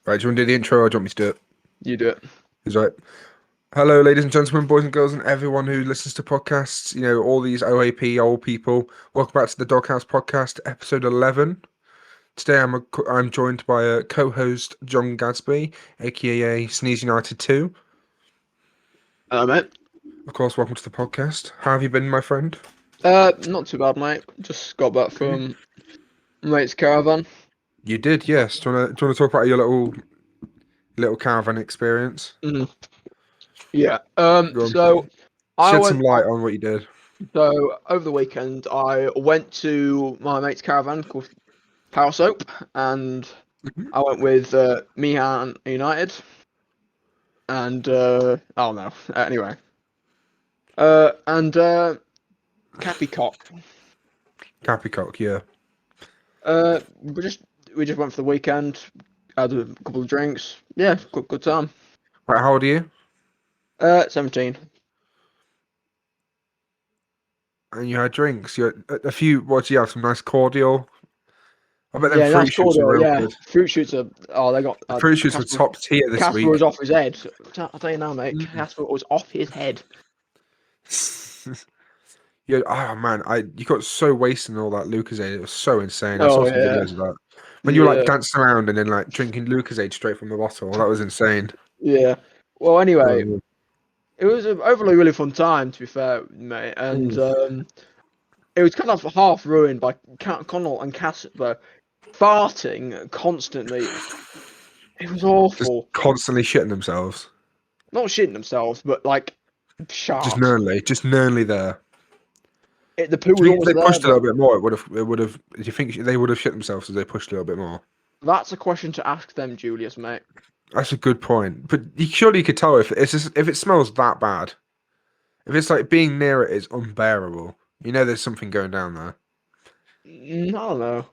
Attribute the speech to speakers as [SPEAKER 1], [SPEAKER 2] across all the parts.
[SPEAKER 1] Right, do you want to do the intro or do you want me to do it?
[SPEAKER 2] You do it.
[SPEAKER 1] Is right. Hello, ladies and gentlemen, boys and girls, and everyone who listens to podcasts. You know, all these OAP old people. Welcome back to the Doghouse Podcast, episode 11. Today, I'm joined by a co-host, John Gadsby, aka Sneeze United 2.
[SPEAKER 2] Hello, mate.
[SPEAKER 1] Of course, welcome to the podcast. How have you been, my friend?
[SPEAKER 2] Not too bad, mate. Just got back from mate's caravan.
[SPEAKER 1] You did, yes. Do you want to talk about your little caravan experience?
[SPEAKER 2] Mm. Yeah.
[SPEAKER 1] Go on.
[SPEAKER 2] So I
[SPEAKER 1] Shed some
[SPEAKER 2] went.
[SPEAKER 1] light on what you did.
[SPEAKER 2] So over the weekend, I went to my mate's caravan called Power Soap, and
[SPEAKER 1] Mhm.
[SPEAKER 2] I went with Mihan United, and oh no. Anyway. And Cappy Cock.
[SPEAKER 1] Cappycock, yeah.
[SPEAKER 2] We just went for the weekend. Had a couple of drinks. Yeah, good time.
[SPEAKER 1] Right, how old are you?
[SPEAKER 2] 17.
[SPEAKER 1] And you had drinks. You had a few. What do you have? Some nice cordial. I bet them
[SPEAKER 2] Yeah,
[SPEAKER 1] fruit
[SPEAKER 2] nice
[SPEAKER 1] shoots are
[SPEAKER 2] cordial.
[SPEAKER 1] real
[SPEAKER 2] Yeah,
[SPEAKER 1] good.
[SPEAKER 2] fruit shoots are. Oh, they got.
[SPEAKER 1] The fruit shoots were
[SPEAKER 2] Casper,
[SPEAKER 1] top tier this
[SPEAKER 2] Casper
[SPEAKER 1] week.
[SPEAKER 2] was off his head. I'll tell you now, mate.
[SPEAKER 1] Mm.
[SPEAKER 2] Casper was off his head.
[SPEAKER 1] Yeah, oh man, you got so wasted in all that Lucozade. It was so insane. I saw
[SPEAKER 2] Oh
[SPEAKER 1] some
[SPEAKER 2] yeah,
[SPEAKER 1] videos of that. When you were like
[SPEAKER 2] yeah,
[SPEAKER 1] dancing around and then like drinking Lucozade straight from the bottle. That was insane.
[SPEAKER 2] yeah. Well, anyway,
[SPEAKER 1] Mm.
[SPEAKER 2] it was an overly really fun time, to be fair, mate. And it was kind of half ruined by Connell and Casper farting constantly. It was
[SPEAKER 1] Just
[SPEAKER 2] awful.
[SPEAKER 1] constantly shitting themselves.
[SPEAKER 2] Not shitting themselves, but like sharp.
[SPEAKER 1] Just nernly there.
[SPEAKER 2] The poo
[SPEAKER 1] Do
[SPEAKER 2] was
[SPEAKER 1] you think if
[SPEAKER 2] almost
[SPEAKER 1] they pushed a
[SPEAKER 2] there.
[SPEAKER 1] little bit more, it would have. Do you think they would have shit themselves if they pushed a little bit more?
[SPEAKER 2] That's a question to ask them, Julius, mate.
[SPEAKER 1] That's a good point. But surely you could tell if if it smells that bad. If it's like being near it is unbearable. You know there's something going down there.
[SPEAKER 2] I don't know.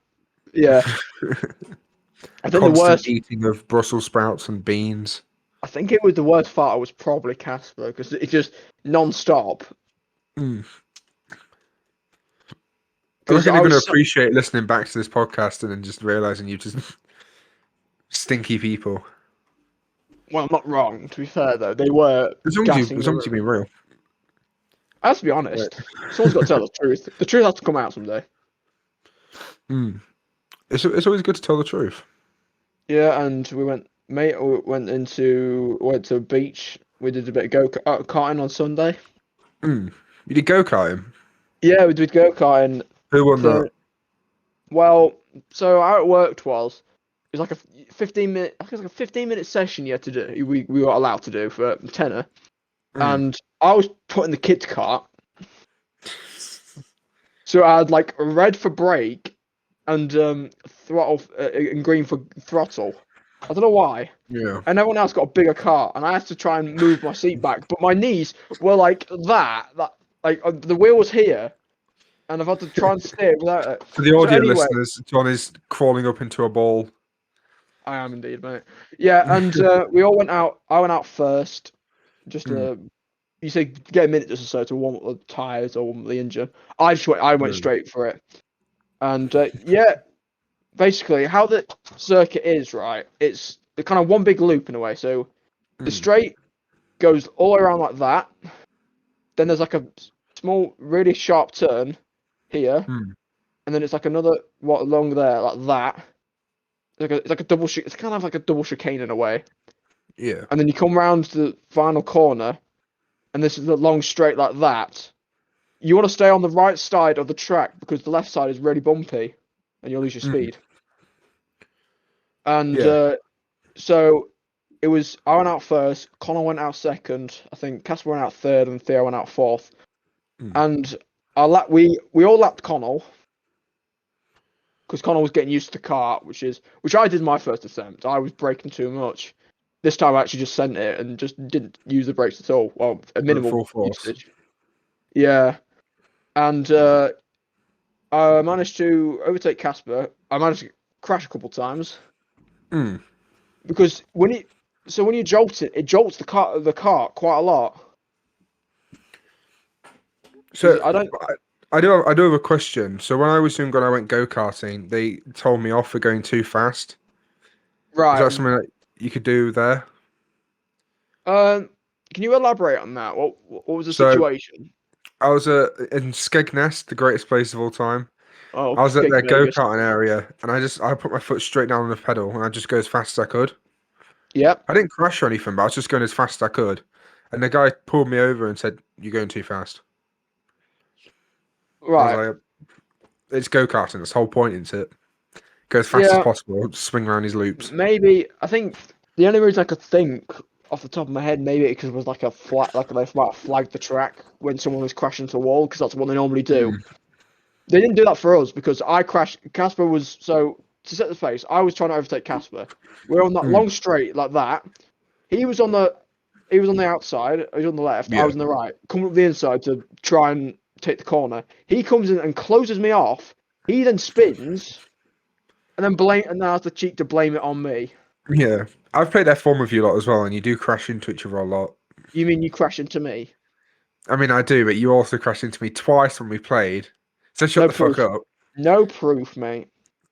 [SPEAKER 2] Yeah, I think the
[SPEAKER 1] Constant
[SPEAKER 2] worst.
[SPEAKER 1] eating of Brussels sprouts and beans.
[SPEAKER 2] I think it was the worst fart was probably Casper because it's just non-stop.
[SPEAKER 1] Mm. I
[SPEAKER 2] Because
[SPEAKER 1] reckon
[SPEAKER 2] I
[SPEAKER 1] they're going to
[SPEAKER 2] was
[SPEAKER 1] appreciate listening back to this podcast and then just realizing you just stinky people.
[SPEAKER 2] well, not wrong. To be fair though, they were gassing
[SPEAKER 1] As
[SPEAKER 2] the
[SPEAKER 1] long as you've been
[SPEAKER 2] room.
[SPEAKER 1] real.
[SPEAKER 2] I have to be honest. Someone's got to tell the truth. The truth has to come out someday.
[SPEAKER 1] Mm. It's always good to tell the truth.
[SPEAKER 2] Yeah, and we went to a beach. We did a bit of go-karting on Sunday.
[SPEAKER 1] Mm. You did go-karting?
[SPEAKER 2] Yeah, we did go-karting.
[SPEAKER 1] Who won that?
[SPEAKER 2] Well, so how it worked was it was like a 15-minute, I think it was like a 15-minute session you had to do. We were allowed to do for a tenner, and I was put in the kids' cart. So I had like red for brake and throttle and green for throttle. I don't know why.
[SPEAKER 1] Yeah.
[SPEAKER 2] And everyone else got a bigger car, and I had to try and move my seat back, but my knees were like that like the wheel was here, and I've had to try and steer without it.
[SPEAKER 1] For the audio
[SPEAKER 2] anyway,
[SPEAKER 1] listeners, John is crawling up into a ball.
[SPEAKER 2] I am indeed, mate. Yeah, and we all went out. I went out first. Just you say get a minute just or so to warm up the tires or warm up the engine. I went straight for it, and yeah, basically how the circuit is, right? It's the kind of one big loop in a way. So the straight goes all the way around like that. Then there's like a small, really sharp turn here, and then it's like another along there like that. It's like a double. It's kind of like a double chicane in a way.
[SPEAKER 1] Yeah.
[SPEAKER 2] And then you come round to the final corner, and this is the long straight like that. You want to stay on the right side of the track because the left side is really bumpy, and you'll lose your speed. And so it was. I went out first. Connor went out second. I think Casper went out third, and Theo went out fourth. And we all lapped Connell because Connell was getting used to the kart, which I did my first attempt. I was braking too much. This time I actually just sent it and just didn't use the brakes at all. Well, a minimal usage. Yeah, and I managed to overtake Casper. I managed to crash a couple times because when you jolt it jolts the cart quite a lot.
[SPEAKER 1] So I do have a question. So when I was younger and I went go-karting, they told me off for going too fast.
[SPEAKER 2] Right.
[SPEAKER 1] Is that something you could do there.
[SPEAKER 2] Can you elaborate on that? What was the
[SPEAKER 1] So
[SPEAKER 2] situation?
[SPEAKER 1] I was in Skegness, the greatest place of all time.
[SPEAKER 2] Oh,
[SPEAKER 1] I was at
[SPEAKER 2] Skeg
[SPEAKER 1] their
[SPEAKER 2] Vegas.
[SPEAKER 1] go-karting area, and I put my foot straight down on the pedal, and I just go as fast as I could.
[SPEAKER 2] Yep.
[SPEAKER 1] I didn't crash or anything, but I was just going as fast as I could. And the guy pulled me over and said, "You're going too fast." I was
[SPEAKER 2] Right.
[SPEAKER 1] like, "It's go-karting. That's the whole point, isn't it? Go as fast as
[SPEAKER 2] Yeah.
[SPEAKER 1] possible, just swing around these loops."
[SPEAKER 2] Maybe I think the only reason I could think off the top of my head, maybe because it was like a flat, like they might have flagged the track when someone was crashing to a wall, because that's what they normally do.
[SPEAKER 1] Mm.
[SPEAKER 2] They didn't do that for us because I crashed. Casper was so to set the pace. I was trying to overtake Casper. We were on that
[SPEAKER 1] Mm.
[SPEAKER 2] long straight like that. He was on the outside. He was on the left. I
[SPEAKER 1] Yeah.
[SPEAKER 2] was on the right. Coming up the inside to try and take the corner. He comes in and closes me off. He then spins and then has the cheek to blame it on me.
[SPEAKER 1] Yeah. I've played F1 with you a lot as well, and you do crash into each other a lot.
[SPEAKER 2] You mean you crash into me?
[SPEAKER 1] I mean, I do, but you also crashed into me twice when we played. So shut
[SPEAKER 2] No
[SPEAKER 1] the fuck
[SPEAKER 2] proof.
[SPEAKER 1] up.
[SPEAKER 2] No proof, mate.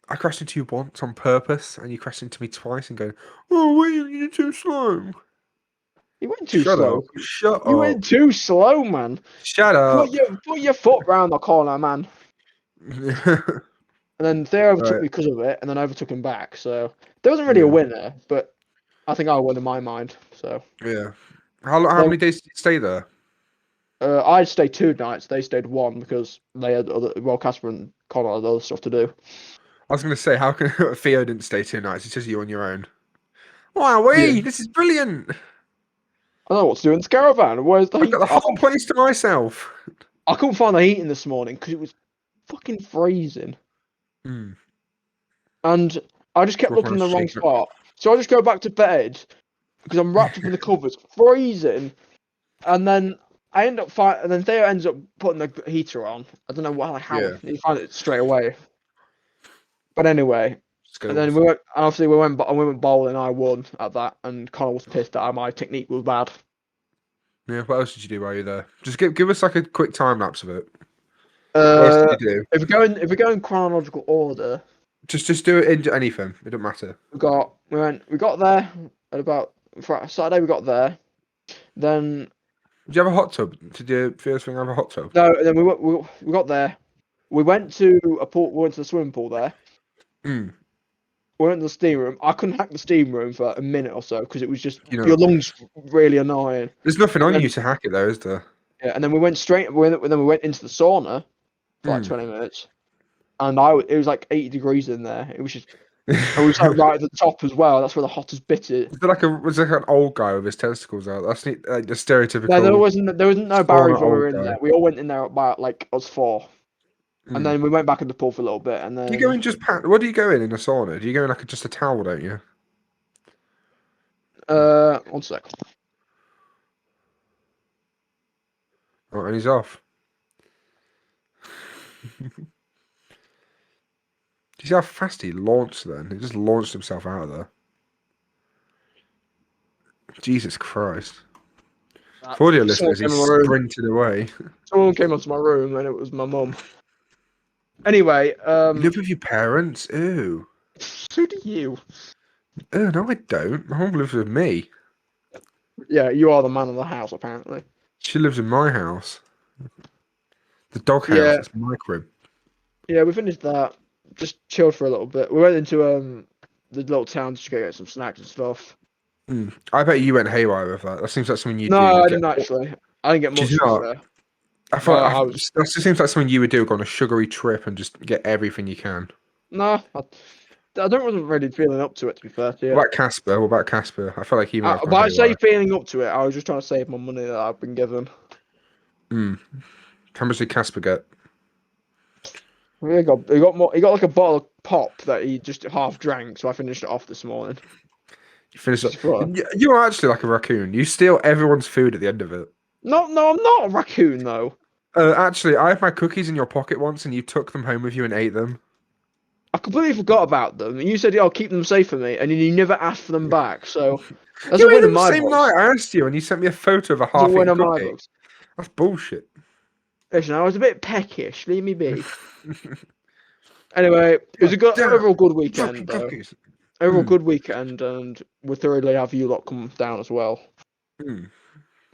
[SPEAKER 1] I crashed into you once on purpose, and you crashed into me twice and go, "Oh, wait, you're too slow."
[SPEAKER 2] You went too
[SPEAKER 1] Shut
[SPEAKER 2] slow.
[SPEAKER 1] up. Shut
[SPEAKER 2] You
[SPEAKER 1] up.
[SPEAKER 2] went too slow, man.
[SPEAKER 1] Shut up.
[SPEAKER 2] Put your foot round the corner, man. And then they overtook
[SPEAKER 1] Right.
[SPEAKER 2] me because of it, and then I overtook him back. So there wasn't really a
[SPEAKER 1] Yeah.
[SPEAKER 2] winner, but I think I won in my mind. So
[SPEAKER 1] Yeah. How many days did you stay there?
[SPEAKER 2] I stayed 2 nights. They stayed one because they had Casper and Connor had other stuff to do.
[SPEAKER 1] I was going to say, how can Theo didn't stay 2 nights? It's just you on your own. Wow,
[SPEAKER 2] Yeah.
[SPEAKER 1] this is brilliant.
[SPEAKER 2] I don't know what to do in this caravan. Where's the
[SPEAKER 1] I've
[SPEAKER 2] heat?
[SPEAKER 1] got the whole place to myself.
[SPEAKER 2] I couldn't find the heating this morning because it was fucking freezing.
[SPEAKER 1] Hmm.
[SPEAKER 2] And I just kept
[SPEAKER 1] Walk
[SPEAKER 2] looking
[SPEAKER 1] around
[SPEAKER 2] in the wrong
[SPEAKER 1] shaking up.
[SPEAKER 2] spot. So I just go back to bed because I'm wrapped up in the covers, freezing. And then and then Theo ends up putting the heater on. I don't know how
[SPEAKER 1] Yeah.
[SPEAKER 2] he found it straight away. But anyway, and then
[SPEAKER 1] Skills.
[SPEAKER 2] we went bowling. I won at that, and Connor was pissed that my technique was bad.
[SPEAKER 1] Yeah, what else did you do while you were there? Just give us like a quick time lapse of it. What else did you do?
[SPEAKER 2] If we go in chronological order,
[SPEAKER 1] Just do it in anything. It don't matter.
[SPEAKER 2] we got there at about Saturday. We got there. Then
[SPEAKER 1] Do you have a hot tub? Did you first thing have a hot tub?
[SPEAKER 2] no, then we got there. We went to a pool. We went to the swimming pool there.
[SPEAKER 1] Mm.
[SPEAKER 2] We went to the steam room. I couldn't hack the steam room for a minute or so because it was just
[SPEAKER 1] You know,
[SPEAKER 2] your lungs really annoying.
[SPEAKER 1] there's nothing on
[SPEAKER 2] then-
[SPEAKER 1] you to hack it though, is there?
[SPEAKER 2] Yeah, and then we went straight. Then we went into the sauna for like 20 minutes, and it was like 80 degrees in there. It was just, and we was like right at the top as well. That's where the hottest bit is.
[SPEAKER 1] Was like an old guy with his testicles out. That's like the stereotypical.
[SPEAKER 2] No, there wasn't no barriers when we were
[SPEAKER 1] old
[SPEAKER 2] in
[SPEAKER 1] guy.
[SPEAKER 2] there. We all went in there about like us four,
[SPEAKER 1] Mm.
[SPEAKER 2] and then we went back in the pool for a little bit, and then
[SPEAKER 1] Do you go in what do you go in a sauna? Do you go in like just a towel, don't you?
[SPEAKER 2] 1 sec.
[SPEAKER 1] Oh, and he's off. Do you see how fast he launched then? He just launched himself out of there. Jesus Christ. For audio listeners, he sprinted away.
[SPEAKER 2] Someone came onto my room, and it was my mum. Anyway,
[SPEAKER 1] You live with your parents? Ew.
[SPEAKER 2] so do you.
[SPEAKER 1] Oh, no, I don't. My mum lives with me.
[SPEAKER 2] Yeah, you are the man of the house, apparently.
[SPEAKER 1] She lives in my house. The dog house.
[SPEAKER 2] Yeah.
[SPEAKER 1] It's my crib.
[SPEAKER 2] Yeah, we finished that. Just chilled for a little bit. We went into the little town to get some snacks and stuff.
[SPEAKER 1] Mm. I bet you went haywire with that. That seems like something you do.
[SPEAKER 2] No, I didn't actually. I didn't get much.
[SPEAKER 1] Did you not?
[SPEAKER 2] There.
[SPEAKER 1] I thought
[SPEAKER 2] I
[SPEAKER 1] that just seems like something you would do, go on a sugary trip and just get everything you can.
[SPEAKER 2] No, I wasn't really feeling up to it, to be fair to you.
[SPEAKER 1] What about Casper? I feel like he might have
[SPEAKER 2] But
[SPEAKER 1] gone
[SPEAKER 2] I say
[SPEAKER 1] haywire.
[SPEAKER 2] feeling up to it. I was just trying to save my money that I've been given.
[SPEAKER 1] How much did Casper get?
[SPEAKER 2] He got more. He got like a bottle of pop that he just half drank, so I finished it off this morning.
[SPEAKER 1] You finished
[SPEAKER 2] It's
[SPEAKER 1] it.
[SPEAKER 2] fun.
[SPEAKER 1] You are actually like a raccoon. You steal everyone's food at the end of it.
[SPEAKER 2] No, I'm not a raccoon though.
[SPEAKER 1] Actually, I had my cookies in your pocket once, and you took them home with you and ate them.
[SPEAKER 2] I completely forgot about them. You said, "I'll keep them safe for me," and you never asked for them back. So that's
[SPEAKER 1] You
[SPEAKER 2] a
[SPEAKER 1] ate
[SPEAKER 2] win in
[SPEAKER 1] them the
[SPEAKER 2] my
[SPEAKER 1] same
[SPEAKER 2] books.
[SPEAKER 1] night I asked you, and you sent me a photo of a
[SPEAKER 2] That's a
[SPEAKER 1] half-eaten
[SPEAKER 2] win in my
[SPEAKER 1] cookie.
[SPEAKER 2] books.
[SPEAKER 1] That's bullshit.
[SPEAKER 2] Listen, I was a bit peckish. Leave me be. Anyway, it was a good overall good weekend though.
[SPEAKER 1] Cookies.
[SPEAKER 2] overall good weekend, and we'll thoroughly have you lot come down as well.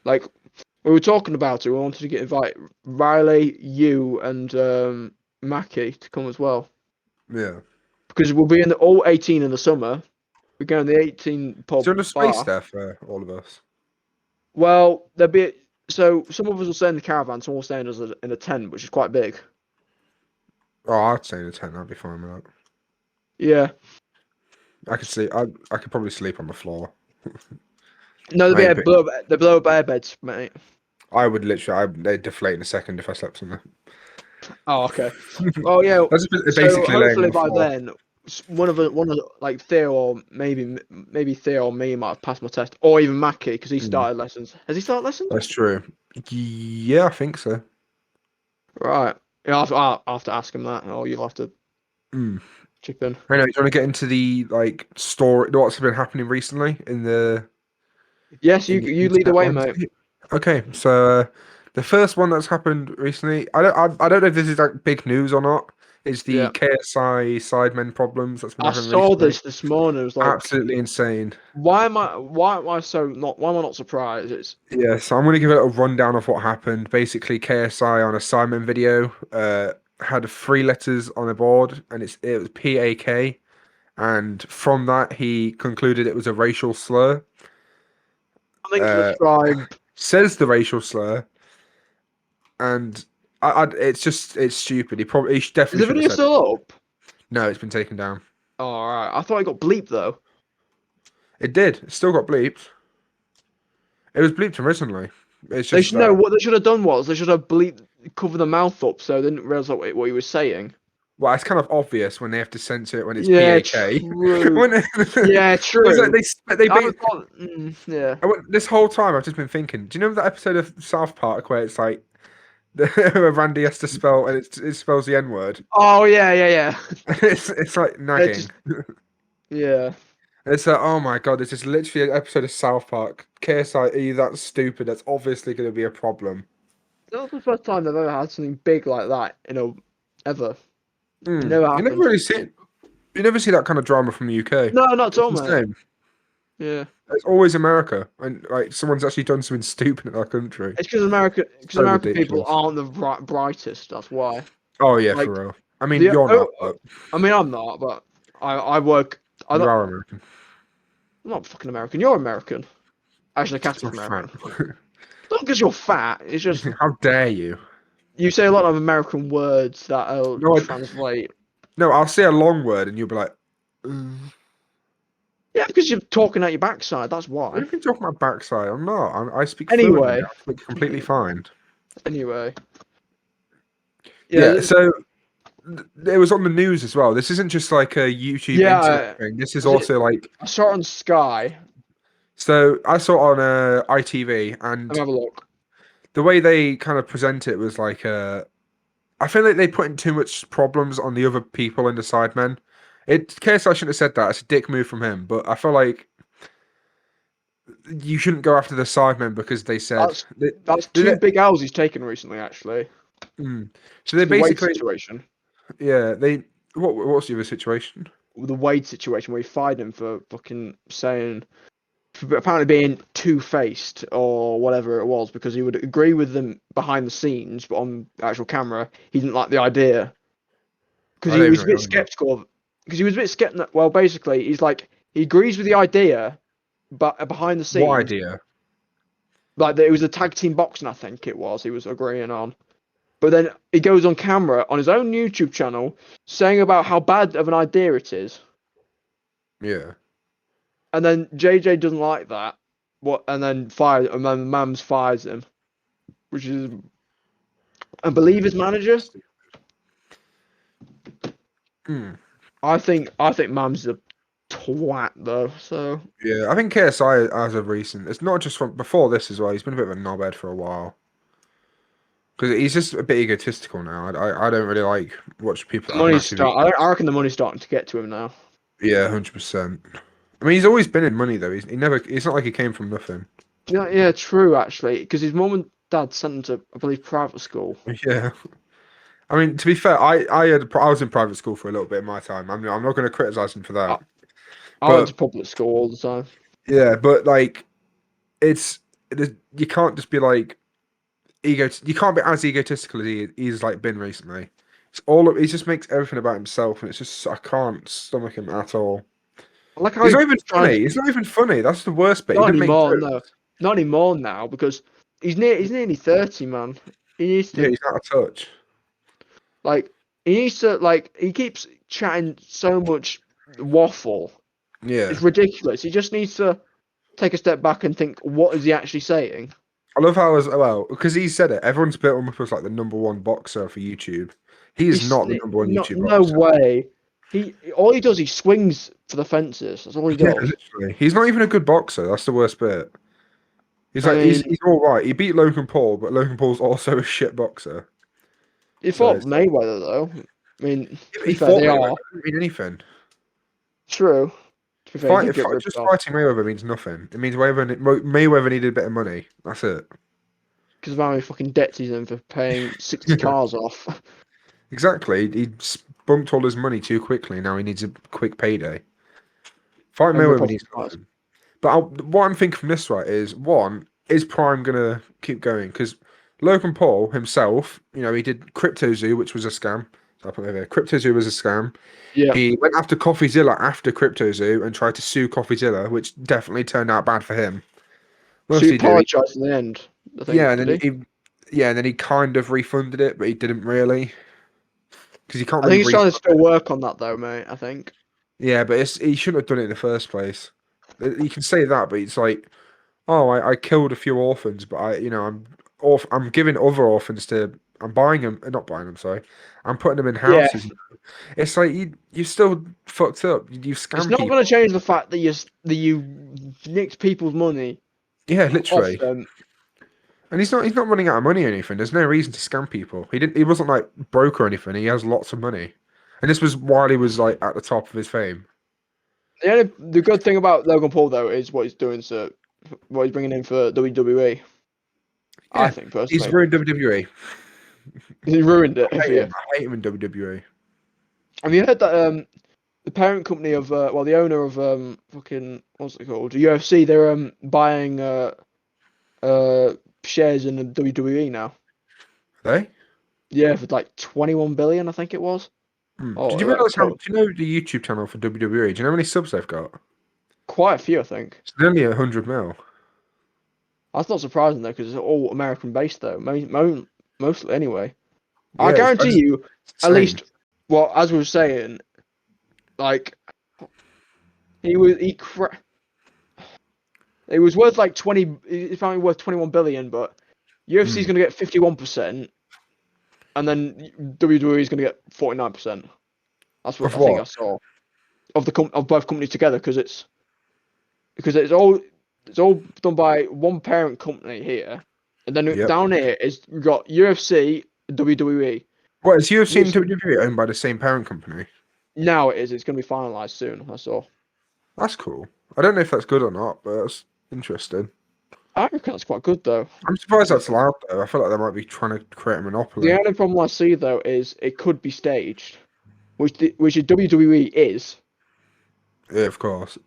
[SPEAKER 2] Like we were talking about it, we wanted to invite Riley, you, and Mackie to come as well.
[SPEAKER 1] Yeah.
[SPEAKER 2] Because we'll be in all 18 in the summer. We're going to the 18 pub
[SPEAKER 1] Is there enough space
[SPEAKER 2] bar.
[SPEAKER 1] there for all of us?
[SPEAKER 2] Well, there'll be some of us will stay in the caravan, some will stay in a tent, which is quite big.
[SPEAKER 1] Oh, I'd say in a tent. I'd be fine with that.
[SPEAKER 2] Yeah.
[SPEAKER 1] I could sleep. I could probably sleep on the floor.
[SPEAKER 2] No, there'll be blow up air beds, mate.
[SPEAKER 1] I would literally. They'd deflate in a second if I slept on them.
[SPEAKER 2] Oh, okay. Oh, yeah.
[SPEAKER 1] That's basically
[SPEAKER 2] so hopefully by
[SPEAKER 1] floor.
[SPEAKER 2] then, one of like Theo or maybe Theo or me might have passed my test, or even Mackie because he started lessons. Has he started lessons?
[SPEAKER 1] That's true. Yeah, I think so.
[SPEAKER 2] Right. Yeah, I'll have to ask him that, or you'll have to chip in.
[SPEAKER 1] I know. Do you want to get into the story? What's been happening recently in the?
[SPEAKER 2] Yes, you lead the way, mate.
[SPEAKER 1] Okay, so the first one that's happened recently, I don't know if this is like big news or not. Is the KSI SideMen problems that's been happening recently.
[SPEAKER 2] I saw this morning. It was like
[SPEAKER 1] absolutely insane.
[SPEAKER 2] Why am I not surprised?
[SPEAKER 1] Yeah, so I'm going to give it a rundown of what happened. Basically, KSI on a SideMen video had 3 letters on a board, and it was PAK, and from that he concluded it was a racial slur.
[SPEAKER 2] Something to the tribe.
[SPEAKER 1] Says the racial slur, and it's stupid. He definitely.
[SPEAKER 2] Is the video still up?
[SPEAKER 1] No, it's been taken down.
[SPEAKER 2] Oh, all right. I thought it got bleeped though.
[SPEAKER 1] It did. It still got bleeped. It was bleeped originally. It's just,
[SPEAKER 2] they should know what they should have done was they should have covered the mouth up so they didn't realize what he was saying.
[SPEAKER 1] Well, it's kind of obvious when they have to censor it when it's PAK.
[SPEAKER 2] True. Yeah, true.
[SPEAKER 1] Yeah. This whole time I've just been thinking. Do you know that episode of South Park where it's like where Randy has to spell and it spells the N word?
[SPEAKER 2] Oh yeah.
[SPEAKER 1] It's like nagging.
[SPEAKER 2] Yeah.
[SPEAKER 1] It's like, oh my god, this is literally an episode of South Park. KSI, that's stupid. That's obviously going to be a problem.
[SPEAKER 2] That was the first time they've ever had something big like that, ever.
[SPEAKER 1] You never see that kind of drama from the UK.
[SPEAKER 2] No, not at all, mate. Yeah.
[SPEAKER 1] It's always America, and like someone's actually done something stupid in our country.
[SPEAKER 2] It's because American people aren't the brightest. That's why.
[SPEAKER 1] Oh yeah, for real. I mean, you're not. But...
[SPEAKER 2] I mean, I'm not, but I work.
[SPEAKER 1] You are American.
[SPEAKER 2] I'm not fucking American. You're American. Actually, Catholic American. Not because you're fat. It's just.
[SPEAKER 1] How dare you?
[SPEAKER 2] You say a lot of American words that I'll translate.
[SPEAKER 1] No, I'll say a long word and you'll be like.
[SPEAKER 2] Yeah, because you're talking out your backside. That's why.
[SPEAKER 1] What are you talking about backside? I'm not. I speak
[SPEAKER 2] anyway.
[SPEAKER 1] I speak completely fine.
[SPEAKER 2] Anyway.
[SPEAKER 1] Yeah. So it was on the news as well. This isn't just like a YouTube internet thing. This is also like.
[SPEAKER 2] I saw it on Sky.
[SPEAKER 1] So I saw it on ITV and.
[SPEAKER 2] Let me have a look.
[SPEAKER 1] The way they kind of present it was like I feel like they put in too much problems on the other people in the SideMen. KSI shouldn't have said that. It's a dick move from him. But I feel like you shouldn't go after the SideMen because they said
[SPEAKER 2] that's two big L's he's taken recently, actually.
[SPEAKER 1] So they basically
[SPEAKER 2] situation.
[SPEAKER 1] Yeah, what's the other situation?
[SPEAKER 2] The Wade situation where he fired him for fucking saying. Apparently being two-faced or whatever it was because he would agree with them behind the scenes, but on the actual camera he didn't like the idea because he was a bit skeptical. Because he was a bit skeptical. Well, basically, he's like he agrees with the idea, but behind the scenes.
[SPEAKER 1] What idea?
[SPEAKER 2] Like it was a tag team boxing, I think it was. He was agreeing on, but then he goes on camera on his own YouTube channel saying about how bad of an idea it is.
[SPEAKER 1] Yeah.
[SPEAKER 2] And then JJ doesn't like that. And then Mams fires him, which is, I believe, his manager. I think Mams is a twat though. So
[SPEAKER 1] yeah, I think KSI as of recent, it's not just from before this as well. He's been a bit of a knobhead for a while because he's just a bit egotistical now. I don't really like watch people.
[SPEAKER 2] I reckon the money's starting to get to him now.
[SPEAKER 1] Yeah, 100%. I mean, he's always been in money though. It's not like he came from nothing.
[SPEAKER 2] Yeah, true actually, because his mum and dad sent him to, I believe, private school.
[SPEAKER 1] Yeah. I mean, to be fair, I was in private school for a little bit of my time. I'm not going to criticize him for that.
[SPEAKER 2] I went to public school all the time.
[SPEAKER 1] Yeah, but like you can't just be like you can't be as egotistical as he's like been recently. He just makes everything about himself, and it's just I can't stomach him at all.
[SPEAKER 2] I like how
[SPEAKER 1] He's
[SPEAKER 2] he
[SPEAKER 1] not even
[SPEAKER 2] tries.
[SPEAKER 1] funny. It's not even funny. That's the worst bit. He
[SPEAKER 2] Not
[SPEAKER 1] didn't make
[SPEAKER 2] anymore,
[SPEAKER 1] jokes.
[SPEAKER 2] no. Not anymore now because he's nearly 30, man. He needs
[SPEAKER 1] Yeah,
[SPEAKER 2] to
[SPEAKER 1] he's out of touch.
[SPEAKER 2] he keeps chatting so much waffle.
[SPEAKER 1] Yeah,
[SPEAKER 2] It's ridiculous. He just needs to take a step back and think, what is he actually saying?
[SPEAKER 1] I love how as well because he said it. Everyone's built him up as like the #1 boxer for YouTube. He is
[SPEAKER 2] He's
[SPEAKER 1] not the #1 YouTube
[SPEAKER 2] no
[SPEAKER 1] boxer.
[SPEAKER 2] way. All he does, he swings for the fences. That's all he
[SPEAKER 1] Yeah,
[SPEAKER 2] does.
[SPEAKER 1] literally. He's not even a good boxer. That's the worst bit. He's
[SPEAKER 2] I
[SPEAKER 1] like
[SPEAKER 2] mean,
[SPEAKER 1] he's all right. He beat Logan Paul, but Logan Paul's also a shit boxer.
[SPEAKER 2] he
[SPEAKER 1] So
[SPEAKER 2] fought Mayweather though. I mean, to be
[SPEAKER 1] he
[SPEAKER 2] fair,
[SPEAKER 1] fought
[SPEAKER 2] they
[SPEAKER 1] Mayweather.
[SPEAKER 2] are
[SPEAKER 1] It doesn't mean anything.
[SPEAKER 2] true. To be fair, he did get ripped
[SPEAKER 1] Just
[SPEAKER 2] off
[SPEAKER 1] fighting Mayweather means nothing. It means Mayweather needed a bit of money. That's it.
[SPEAKER 2] because of how many fucking debts he's in for paying 60 cars off.
[SPEAKER 1] Exactly. He bumped all his money too quickly. Now he needs a quick payday. Fight
[SPEAKER 2] And rip
[SPEAKER 1] Mayweather
[SPEAKER 2] off
[SPEAKER 1] needs
[SPEAKER 2] cars.
[SPEAKER 1] nothing. But what I'm thinking from this right is one, is Prime gonna keep going? Because Logan Paul himself, he did CryptoZoo, which was a scam. So I put it there. CryptoZoo was a scam.
[SPEAKER 2] Yeah.
[SPEAKER 1] He went after CoffeeZilla after CryptoZoo and tried to sue CoffeeZilla, which definitely turned out bad for him.
[SPEAKER 2] So he
[SPEAKER 1] Mostly do.
[SPEAKER 2] apologised in the end, I think,
[SPEAKER 1] Yeah, and
[SPEAKER 2] did
[SPEAKER 1] then and then he kind of refunded it, but he didn't really because you can't
[SPEAKER 2] I think
[SPEAKER 1] really
[SPEAKER 2] he's trying to
[SPEAKER 1] refund
[SPEAKER 2] still
[SPEAKER 1] it.
[SPEAKER 2] work on that though, mate. I think.
[SPEAKER 1] Yeah, but he shouldn't have done it in the first place. You can say that, but it's like, oh, I killed a few orphans, but I'm giving other orphans to. I'm buying them, not buying them. Sorry, I'm putting them in
[SPEAKER 2] Yeah,
[SPEAKER 1] houses. It's like you still fucked up. You
[SPEAKER 2] it's
[SPEAKER 1] scam
[SPEAKER 2] not going
[SPEAKER 1] people.
[SPEAKER 2] to change the fact that you nicked people's money
[SPEAKER 1] Yeah,
[SPEAKER 2] off
[SPEAKER 1] literally.
[SPEAKER 2] them.
[SPEAKER 1] And he's not running out of money or anything. There's no reason to scam people. He wasn't like broke or anything. He has lots of money. And this was while he was like at the top of his fame.
[SPEAKER 2] The good thing about Logan Paul though is what he's doing. So what he's bringing in for WWE. I
[SPEAKER 1] Yeah.
[SPEAKER 2] think
[SPEAKER 1] He's
[SPEAKER 2] personally,
[SPEAKER 1] ruined WWE.
[SPEAKER 2] he ruined it
[SPEAKER 1] I
[SPEAKER 2] for
[SPEAKER 1] hate
[SPEAKER 2] you.
[SPEAKER 1] him. I hate him in WWE.
[SPEAKER 2] Have you heard that the parent company of the owner of fucking what's it called UFC, they're buying shares in the WWE now.
[SPEAKER 1] They?
[SPEAKER 2] Yeah, for like 21 billion, I think it was. Oh,
[SPEAKER 1] Did you realize how? Do you know the YouTube channel for WWE? Do you know how many subs they've got?
[SPEAKER 2] quite a few, I think.
[SPEAKER 1] It's nearly 100 mil.
[SPEAKER 2] That's not surprising though, because it's all American based though, mostly anyway. I
[SPEAKER 1] Yeah,
[SPEAKER 2] guarantee you, at
[SPEAKER 1] insane.
[SPEAKER 2] least, well, as we were saying, like he was it was worth like 20. It's only worth 21 billion, but UFC is going to get 51%, and then WWE is going to get 49%. That's what
[SPEAKER 1] Of
[SPEAKER 2] I think I
[SPEAKER 1] what?
[SPEAKER 2] saw of both companies together, because it's all done by one parent company here, and then
[SPEAKER 1] Yep.
[SPEAKER 2] down here is we've got UFC, WWE.
[SPEAKER 1] What, is UFC and
[SPEAKER 2] Which
[SPEAKER 1] WWE owned by the same parent company?
[SPEAKER 2] now it is. It's going to be finalized soon. I saw.
[SPEAKER 1] That's cool. I don't know if that's good or not, but that's interesting.
[SPEAKER 2] I reckon that's quite good though.
[SPEAKER 1] I'm surprised that's allowed though. I feel like they might be trying to create a monopoly.
[SPEAKER 2] The only problem I see though is it could be staged, which WWE is.
[SPEAKER 1] Yeah, of course.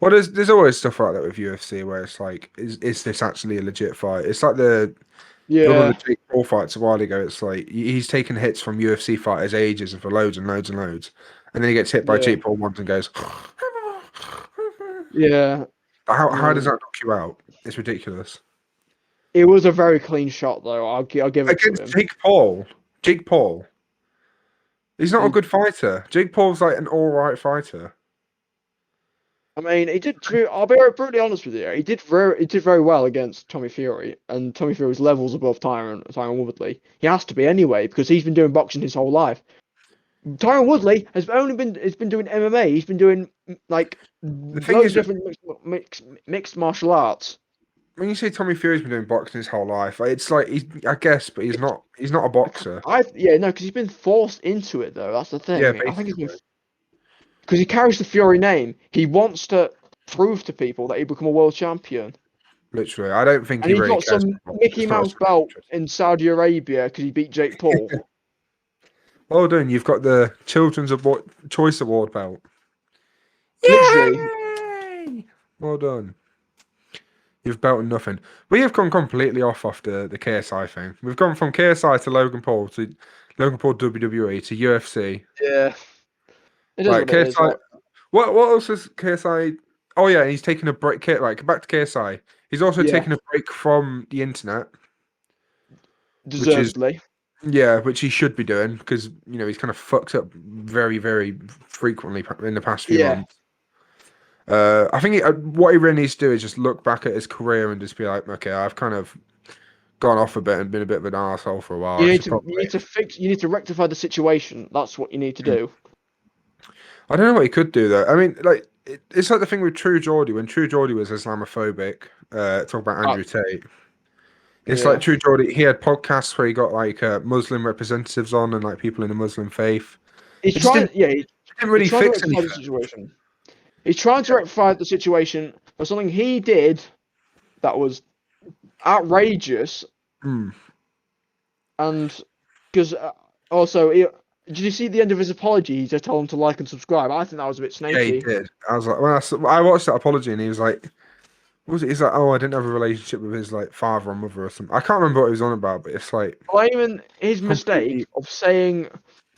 [SPEAKER 1] Well, there's always stuff like that with UFC where it's like, is this actually a legit fight? It's like one of
[SPEAKER 2] Yeah,
[SPEAKER 1] the Jake Paul fights a while ago. It's like he's taken hits from UFC fighters ages and for loads and loads and loads, and then he gets hit by
[SPEAKER 2] yeah,
[SPEAKER 1] Jake Paul once and goes.
[SPEAKER 2] yeah.
[SPEAKER 1] How does
[SPEAKER 2] No.
[SPEAKER 1] that knock you out? It's ridiculous.
[SPEAKER 2] It was a very clean shot though. I'll give it to
[SPEAKER 1] Against
[SPEAKER 2] him.
[SPEAKER 1] Jake Paul. Jake Paul. He's not a
[SPEAKER 2] And,
[SPEAKER 1] good fighter. Jake Paul's like an all right fighter.
[SPEAKER 2] I mean, he did. I'll be brutally honest with you. He did very well against Tommy Fury, and Tommy Fury was levels above Tyron Woodley. He has to be anyway because he's been doing boxing his whole life. Tyron Woodley has been doing MMA. He's been doing like
[SPEAKER 1] The thing
[SPEAKER 2] loads
[SPEAKER 1] is,
[SPEAKER 2] of different mixed martial arts.
[SPEAKER 1] when you say Tommy Fury's been doing boxing his whole life, like, it's like I guess, but he's not. He's not a boxer.
[SPEAKER 2] Yeah, no, because he's been forced into it though. That's the
[SPEAKER 1] Yeah,
[SPEAKER 2] thing. I think he's been
[SPEAKER 1] basically.
[SPEAKER 2] because he carries the Fury name. He wants to prove to people that he become a world champion.
[SPEAKER 1] Literally, I don't think
[SPEAKER 2] And
[SPEAKER 1] he
[SPEAKER 2] he
[SPEAKER 1] really
[SPEAKER 2] got
[SPEAKER 1] cares.
[SPEAKER 2] some Mickey Mouse belt in Saudi Arabia because he beat Jake Paul.
[SPEAKER 1] Well done. You've got the Children's Choice Award belt.
[SPEAKER 2] Literally,
[SPEAKER 1] Well done. You've belted nothing. We have gone completely off the KSI thing. We've gone from KSI to Logan Paul WWE to UFC.
[SPEAKER 2] Yeah, it is
[SPEAKER 1] Like
[SPEAKER 2] what it is.
[SPEAKER 1] KSI.
[SPEAKER 2] Like,
[SPEAKER 1] What else is KSI? Oh yeah, he's taking a break. Like back to KSI. He's also
[SPEAKER 2] yeah,
[SPEAKER 1] taking a break from the internet, which is
[SPEAKER 2] deservedly.
[SPEAKER 1] yeah, which he should be doing because he's kind of fucked up very very frequently in the past few
[SPEAKER 2] Yeah,
[SPEAKER 1] months. I think what he really needs to do is just look back at his career and just be like, okay, I've kind of gone off a bit and been a bit of an arsehole for a while.
[SPEAKER 2] you
[SPEAKER 1] I
[SPEAKER 2] need
[SPEAKER 1] should
[SPEAKER 2] to
[SPEAKER 1] probably.
[SPEAKER 2] you need to rectify the situation. That's what you need to
[SPEAKER 1] Hmm.
[SPEAKER 2] do.
[SPEAKER 1] I don't know what he could do though. I mean, like it's like the thing with True Geordie when True Geordie was Islamophobic. Talk about
[SPEAKER 2] Uh,
[SPEAKER 1] Andrew Tate. It's like
[SPEAKER 2] yeah,
[SPEAKER 1] True Geordie. He had podcasts where he got like Muslim representatives on and like people in the Muslim faith.
[SPEAKER 2] he's
[SPEAKER 1] It just
[SPEAKER 2] trying.
[SPEAKER 1] didn't,
[SPEAKER 2] Yeah,
[SPEAKER 1] didn't
[SPEAKER 2] he's
[SPEAKER 1] really
[SPEAKER 2] trying to
[SPEAKER 1] fix
[SPEAKER 2] rectify
[SPEAKER 1] anything.
[SPEAKER 2] the situation. He's trying to rectify the situation for something he did that was outrageous,
[SPEAKER 1] Hmm.
[SPEAKER 2] and because also, did you see the end of his apology? He just told him to like and subscribe. I think that was a bit
[SPEAKER 1] Yeah, he
[SPEAKER 2] snaky.
[SPEAKER 1] did. I was like, I watched that apology and he was like, what was it? He's like, oh, I didn't have a relationship with his like father or mother or something. I can't remember what he was on about, but it's like
[SPEAKER 2] Blaming his mistake
[SPEAKER 1] completely.
[SPEAKER 2] of saying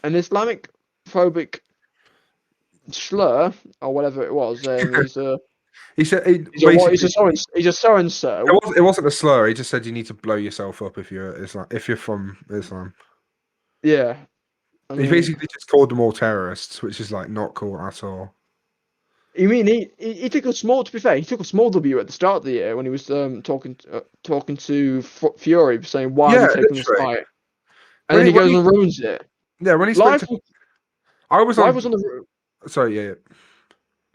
[SPEAKER 2] an Islamic phobic slur or whatever it was, saying
[SPEAKER 1] He said he
[SPEAKER 2] he's a what
[SPEAKER 1] basically
[SPEAKER 2] he's a so and so.
[SPEAKER 1] it wasn't a slur. He just said you need to blow yourself up if you're Islam, if you're from Islam.
[SPEAKER 2] Yeah, I
[SPEAKER 1] He
[SPEAKER 2] mean,
[SPEAKER 1] basically just called them all terrorists, which is like not cool at all.
[SPEAKER 2] you mean he took a small. To be fair, he took a small W at the start of the year when he was talking to Fury, saying why are
[SPEAKER 1] Yeah,
[SPEAKER 2] we taking this
[SPEAKER 1] literally.
[SPEAKER 2] fight, and then he
[SPEAKER 1] When
[SPEAKER 2] goes
[SPEAKER 1] he
[SPEAKER 2] and ruins it.
[SPEAKER 1] yeah when he spoke
[SPEAKER 2] Live,
[SPEAKER 1] to I was
[SPEAKER 2] live was
[SPEAKER 1] on
[SPEAKER 2] on the
[SPEAKER 1] sorry yeah, yeah.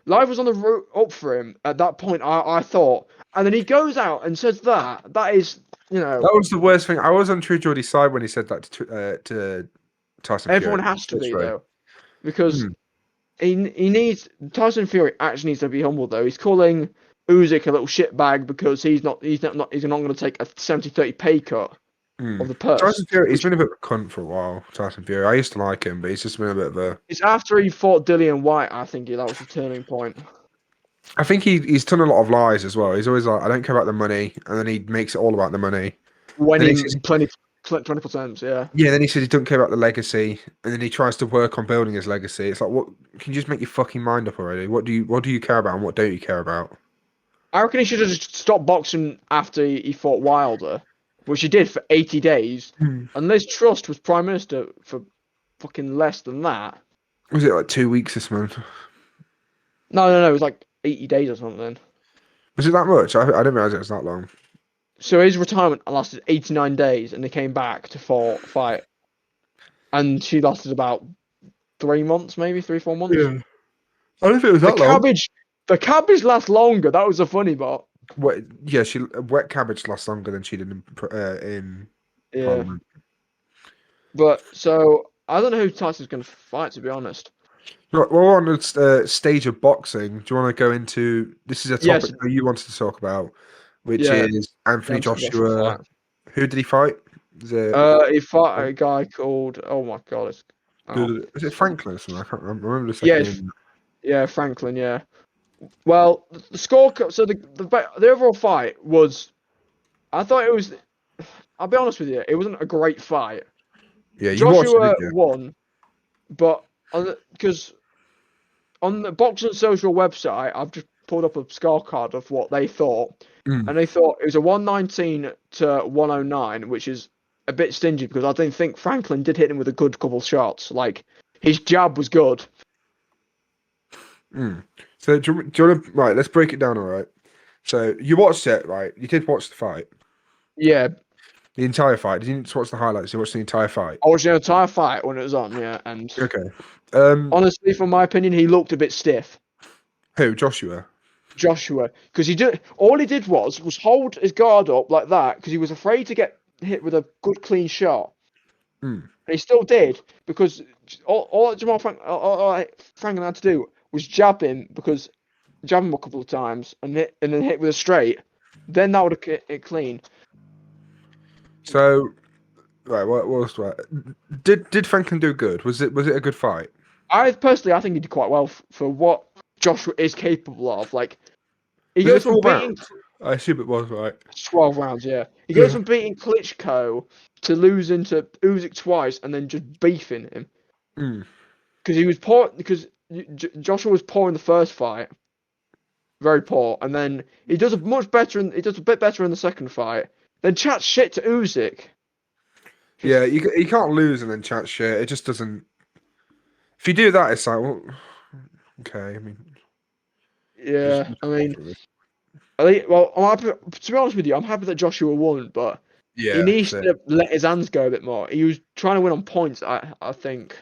[SPEAKER 2] live was on the route up for him at that point. I thought, and then he goes out and says that. That is,
[SPEAKER 1] That was the worst thing. I was on True Geordie's side when he said that to Tyson Fury.
[SPEAKER 2] everyone has to be
[SPEAKER 1] Literally.
[SPEAKER 2] though, because
[SPEAKER 1] Hmm.
[SPEAKER 2] he needs Tyson Fury actually needs to be humble though. He's calling Usyk a little shitbag because he's not going to take a 70-30 pay cut
[SPEAKER 1] Hmm.
[SPEAKER 2] of the purse.
[SPEAKER 1] Tyson Fury, he's
[SPEAKER 2] Which
[SPEAKER 1] been a bit of a cunt for a while. Tyson Fury, I used to like him, but he's just been a bit of a.
[SPEAKER 2] it's after he fought Dillian White. I think that was the turning point.
[SPEAKER 1] I think he's done a lot of lies as well. He's always like, I don't care about the money, and then he makes it all about the money.
[SPEAKER 2] When
[SPEAKER 1] Then he
[SPEAKER 2] he
[SPEAKER 1] says,
[SPEAKER 2] 20%, yeah.
[SPEAKER 1] yeah, then he says he doesn't care about the legacy, and then he tries to work on building his legacy. It's like, what? Can you just make your fucking mind up already? What do you care about, and what don't you care about?
[SPEAKER 2] I reckon he should have just stopped boxing after he fought Wilder, which he did for 80 days. And Liz Truss was prime minister for fucking less than that.
[SPEAKER 1] Was it like 2 weeks this month?
[SPEAKER 2] No, it was like 80 days or something.
[SPEAKER 1] Was it that much? I didn't realize it was that long.
[SPEAKER 2] So his retirement lasted 89 days, and they came back to fight. And she lasted about 3 months, maybe 3-4 months.
[SPEAKER 1] Yeah, I don't think it was that long.
[SPEAKER 2] The cabbage lasts longer. That was a funny part.
[SPEAKER 1] Yeah, wet cabbage lasts longer than she did in
[SPEAKER 2] Yeah,
[SPEAKER 1] Parliament.
[SPEAKER 2] but so I don't know who Tyson's going to fight. To be honest.
[SPEAKER 1] Right, well, we're on the stage of boxing. Do you want to go into? This is a topic
[SPEAKER 2] Yes.
[SPEAKER 1] that you wanted to talk about, which
[SPEAKER 2] Yeah.
[SPEAKER 1] is Anthony
[SPEAKER 2] Joshua
[SPEAKER 1] Joshua.
[SPEAKER 2] fight.
[SPEAKER 1] Who did he fight? Is it,
[SPEAKER 2] He fought a guy called. Oh my god!
[SPEAKER 1] is it Franklin or something? I can't remember the second
[SPEAKER 2] Yeah,
[SPEAKER 1] name.
[SPEAKER 2] yeah, Franklin. Yeah. Well, the score. So the overall fight was. I thought it was. I'll be honest with you. It wasn't a great fight.
[SPEAKER 1] Yeah, you watched it,
[SPEAKER 2] Joshua
[SPEAKER 1] didn't you?
[SPEAKER 2] won, but because on the Boxing Social website, I've just pulled up a scorecard of what they thought,
[SPEAKER 1] Mm.
[SPEAKER 2] and they thought it was a 119 to 109, which is a bit stingy because I don't think Franklin did hit him with a good couple shots. Like his jab was good.
[SPEAKER 1] Mm. So do you want to right? Let's break it down. All right. So you watched it, right? You did watch the fight,
[SPEAKER 2] Yeah,
[SPEAKER 1] the entire fight. Did you just watch the highlights? You watched the entire fight.
[SPEAKER 2] I watched the entire fight when it was on. Yeah, and
[SPEAKER 1] Okay.
[SPEAKER 2] honestly, from my opinion, he looked a bit stiff.
[SPEAKER 1] Who? Joshua.
[SPEAKER 2] Joshua, because all he did was hold his guard up like that because he was afraid to get hit with a good clean shot.
[SPEAKER 1] Mm.
[SPEAKER 2] And he still did because all Franklin had to do was jab him a couple of times and then hit with a straight. Then that would have hit it clean.
[SPEAKER 1] So, right, what was that? Did Franklin do good? Was it a good fight?
[SPEAKER 2] I think he did quite well for what Joshua is capable of. Like He
[SPEAKER 1] Was
[SPEAKER 2] goes
[SPEAKER 1] it
[SPEAKER 2] from
[SPEAKER 1] 4 rounds?
[SPEAKER 2] beating
[SPEAKER 1] I assume it was, right?
[SPEAKER 2] 12 rounds, yeah. He goes from beating Klitschko to losing to Usyk twice and then just beefing him.
[SPEAKER 1] Mm.
[SPEAKER 2] Because he was poor, because Joshua was poor in the first fight. Very poor. And then he does a bit better in the second fight. Then chats shit to Usyk.
[SPEAKER 1] Yeah, you can't lose and then chat shit. It just doesn't. If you do that, it's like, well, okay. I mean,
[SPEAKER 2] Yeah, I mean, well, I'm happy, to be honest with you, I'm happy that Joshua won, but he
[SPEAKER 1] yeah,
[SPEAKER 2] needs
[SPEAKER 1] that's it.
[SPEAKER 2] to let his hands go a bit more. He was trying to win on points, I think.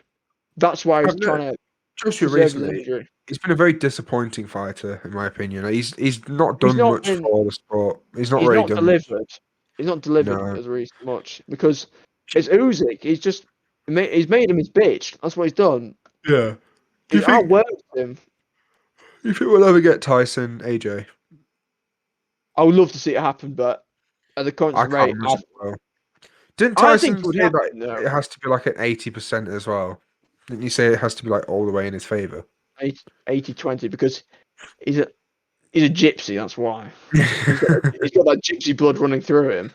[SPEAKER 2] That's why he was
[SPEAKER 1] I've
[SPEAKER 2] trying
[SPEAKER 1] met
[SPEAKER 2] to
[SPEAKER 1] Joshua
[SPEAKER 2] preserve his
[SPEAKER 1] recently.
[SPEAKER 2] injury.
[SPEAKER 1] He's been a very disappointing fighter, in my opinion. He's not
[SPEAKER 2] He's
[SPEAKER 1] done
[SPEAKER 2] not
[SPEAKER 1] much
[SPEAKER 2] been,
[SPEAKER 1] for the sport. He's not
[SPEAKER 2] he's
[SPEAKER 1] really
[SPEAKER 2] not
[SPEAKER 1] done much.
[SPEAKER 2] delivered. He's not delivered
[SPEAKER 1] No.
[SPEAKER 2] as much because it's Usyk. He's made him his bitch. That's what he's done.
[SPEAKER 1] Yeah. Do
[SPEAKER 2] He's
[SPEAKER 1] you think?
[SPEAKER 2] outworked him.
[SPEAKER 1] Do you think we'll ever get Tyson AJ?
[SPEAKER 2] I would love to see it happen, but at the current
[SPEAKER 1] I can't
[SPEAKER 2] rate,
[SPEAKER 1] imagine it will. Didn't
[SPEAKER 2] I think
[SPEAKER 1] Tyson
[SPEAKER 2] it would
[SPEAKER 1] say that
[SPEAKER 2] happen though.
[SPEAKER 1] it has to be like at 80% as well? Didn't you say it has to be like all the way in his favor?
[SPEAKER 2] 80-20 because he's a gypsy. That's why he's got that gypsy blood running through him.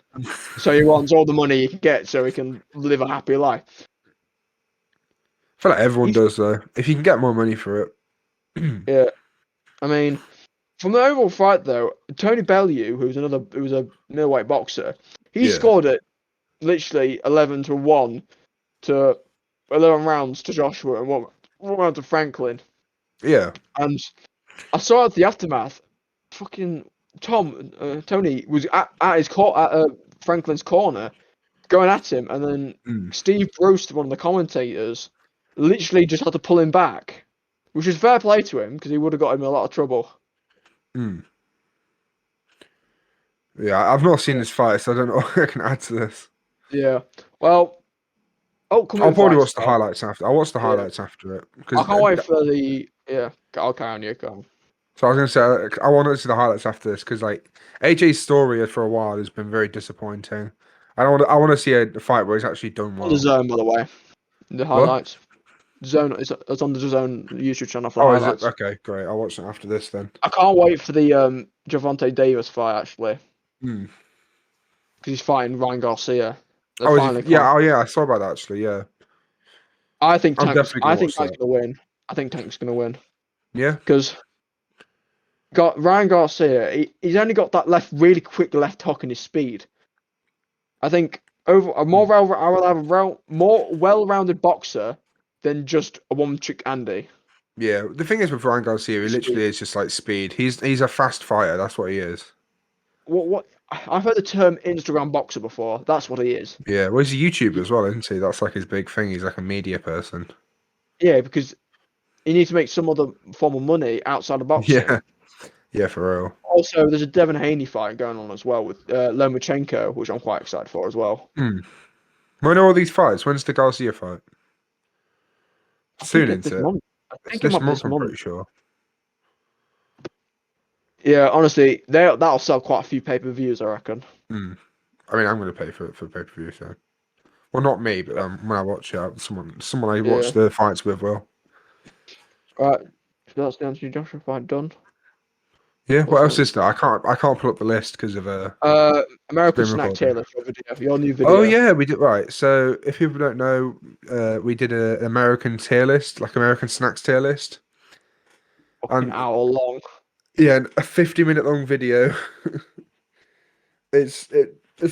[SPEAKER 2] So he wants all the money he can get so he can live a happy life.
[SPEAKER 1] I feel like everyone
[SPEAKER 2] He's,
[SPEAKER 1] does though. If you can get more money for it.
[SPEAKER 2] yeah, I mean, from the overall fight though, Tony Bellew, who was a middleweight boxer, he
[SPEAKER 1] Yeah.
[SPEAKER 2] scored it literally 11-1 to 11 rounds to Joshua and one round to Franklin.
[SPEAKER 1] Yeah.
[SPEAKER 2] And I saw at the aftermath, fucking Tony was at his at Franklin's corner, going at him, and then
[SPEAKER 1] Mm.
[SPEAKER 2] Steve Bruce, one of the commentators, literally just had to pull him back, which is fair play to him because he would have got him in a lot of trouble.
[SPEAKER 1] Mm. Yeah, I've not seen this fight, so I don't know what I can add to this.
[SPEAKER 2] Yeah. Well,
[SPEAKER 1] I'll
[SPEAKER 2] upcoming
[SPEAKER 1] probably
[SPEAKER 2] fights.
[SPEAKER 1] watch the highlights after. I'll watch the
[SPEAKER 2] Yeah.
[SPEAKER 1] highlights after it
[SPEAKER 2] I
[SPEAKER 1] because.
[SPEAKER 2] can't wait for the. Yeah. I'll carry on. You go on.
[SPEAKER 1] So I was gonna say I want to see the highlights after this because like AJ's story for a while has been very disappointing. I want to see a fight where he's actually done
[SPEAKER 2] On the
[SPEAKER 1] well.
[SPEAKER 2] zone, by the way. The
[SPEAKER 1] What?
[SPEAKER 2] highlights. Zone. It's on the zone YouTube channel for the
[SPEAKER 1] Oh, is it?
[SPEAKER 2] highlights.
[SPEAKER 1] Okay, great. I'll watch it after this then.
[SPEAKER 2] I can't wait for the Javante Davis fight actually,
[SPEAKER 1] Hmm.
[SPEAKER 2] because he's fighting Ryan Garcia. They're
[SPEAKER 1] Oh,
[SPEAKER 2] finally
[SPEAKER 1] yeah.
[SPEAKER 2] fighting.
[SPEAKER 1] Oh, yeah. I saw about that actually. Yeah,
[SPEAKER 2] I think
[SPEAKER 1] I'm
[SPEAKER 2] Tank's.
[SPEAKER 1] definitely
[SPEAKER 2] I
[SPEAKER 1] gonna
[SPEAKER 2] think
[SPEAKER 1] watch
[SPEAKER 2] Tank's
[SPEAKER 1] that.
[SPEAKER 2] gonna win. I think Tank's gonna win
[SPEAKER 1] Yeah.
[SPEAKER 2] because got Ryan Garcia. He's only got that really quick left hook and his speed. I think over a more more well-rounded boxer than just a one-trick Andy.
[SPEAKER 1] Yeah. The thing is with Ryan Garcia, he literally is just like speed. He's a fast fighter. That's what he is.
[SPEAKER 2] What I've heard the term Instagram boxer before. That's what he is.
[SPEAKER 1] Yeah. Well, he's a YouTuber as well, isn't he? That's like his big thing. He's like a media person.
[SPEAKER 2] Yeah, because he needs to make some other form of money outside of boxing.
[SPEAKER 1] Yeah. Yeah, for real.
[SPEAKER 2] Also, there's a Devin Haney fight going on as well with Lomachenko, which I'm quite excited for as well.
[SPEAKER 1] Hmm. When are all these fights? When's the Garcia fight?
[SPEAKER 2] I
[SPEAKER 1] Soon,
[SPEAKER 2] think it's
[SPEAKER 1] isn't
[SPEAKER 2] this
[SPEAKER 1] it?
[SPEAKER 2] month. I
[SPEAKER 1] It's
[SPEAKER 2] think it
[SPEAKER 1] this
[SPEAKER 2] might be
[SPEAKER 1] month,
[SPEAKER 2] this
[SPEAKER 1] I'm
[SPEAKER 2] month.
[SPEAKER 1] pretty sure.
[SPEAKER 2] Yeah, honestly, that'll sell quite a few pay-per-views, I reckon.
[SPEAKER 1] Hmm. I mean, I'm going to pay for pay-per-view, so. Well, not me, but when I watch it, someone I watch
[SPEAKER 2] Yeah.
[SPEAKER 1] the fights with will.
[SPEAKER 2] Right. So that's the Anthony Joshua fight done.
[SPEAKER 1] Yeah. What else
[SPEAKER 2] Awesome.
[SPEAKER 1] is there? I can't pull up the list because of
[SPEAKER 2] American
[SPEAKER 1] screen
[SPEAKER 2] Snack
[SPEAKER 1] recording.
[SPEAKER 2] Taylor for video. Your new
[SPEAKER 1] Oh
[SPEAKER 2] video.
[SPEAKER 1] yeah, we did right. So if people don't know, we did an American tier list, like American snacks tier list,
[SPEAKER 2] Fucking
[SPEAKER 1] and
[SPEAKER 2] hour long.
[SPEAKER 1] yeah, a 50-minute long video. It's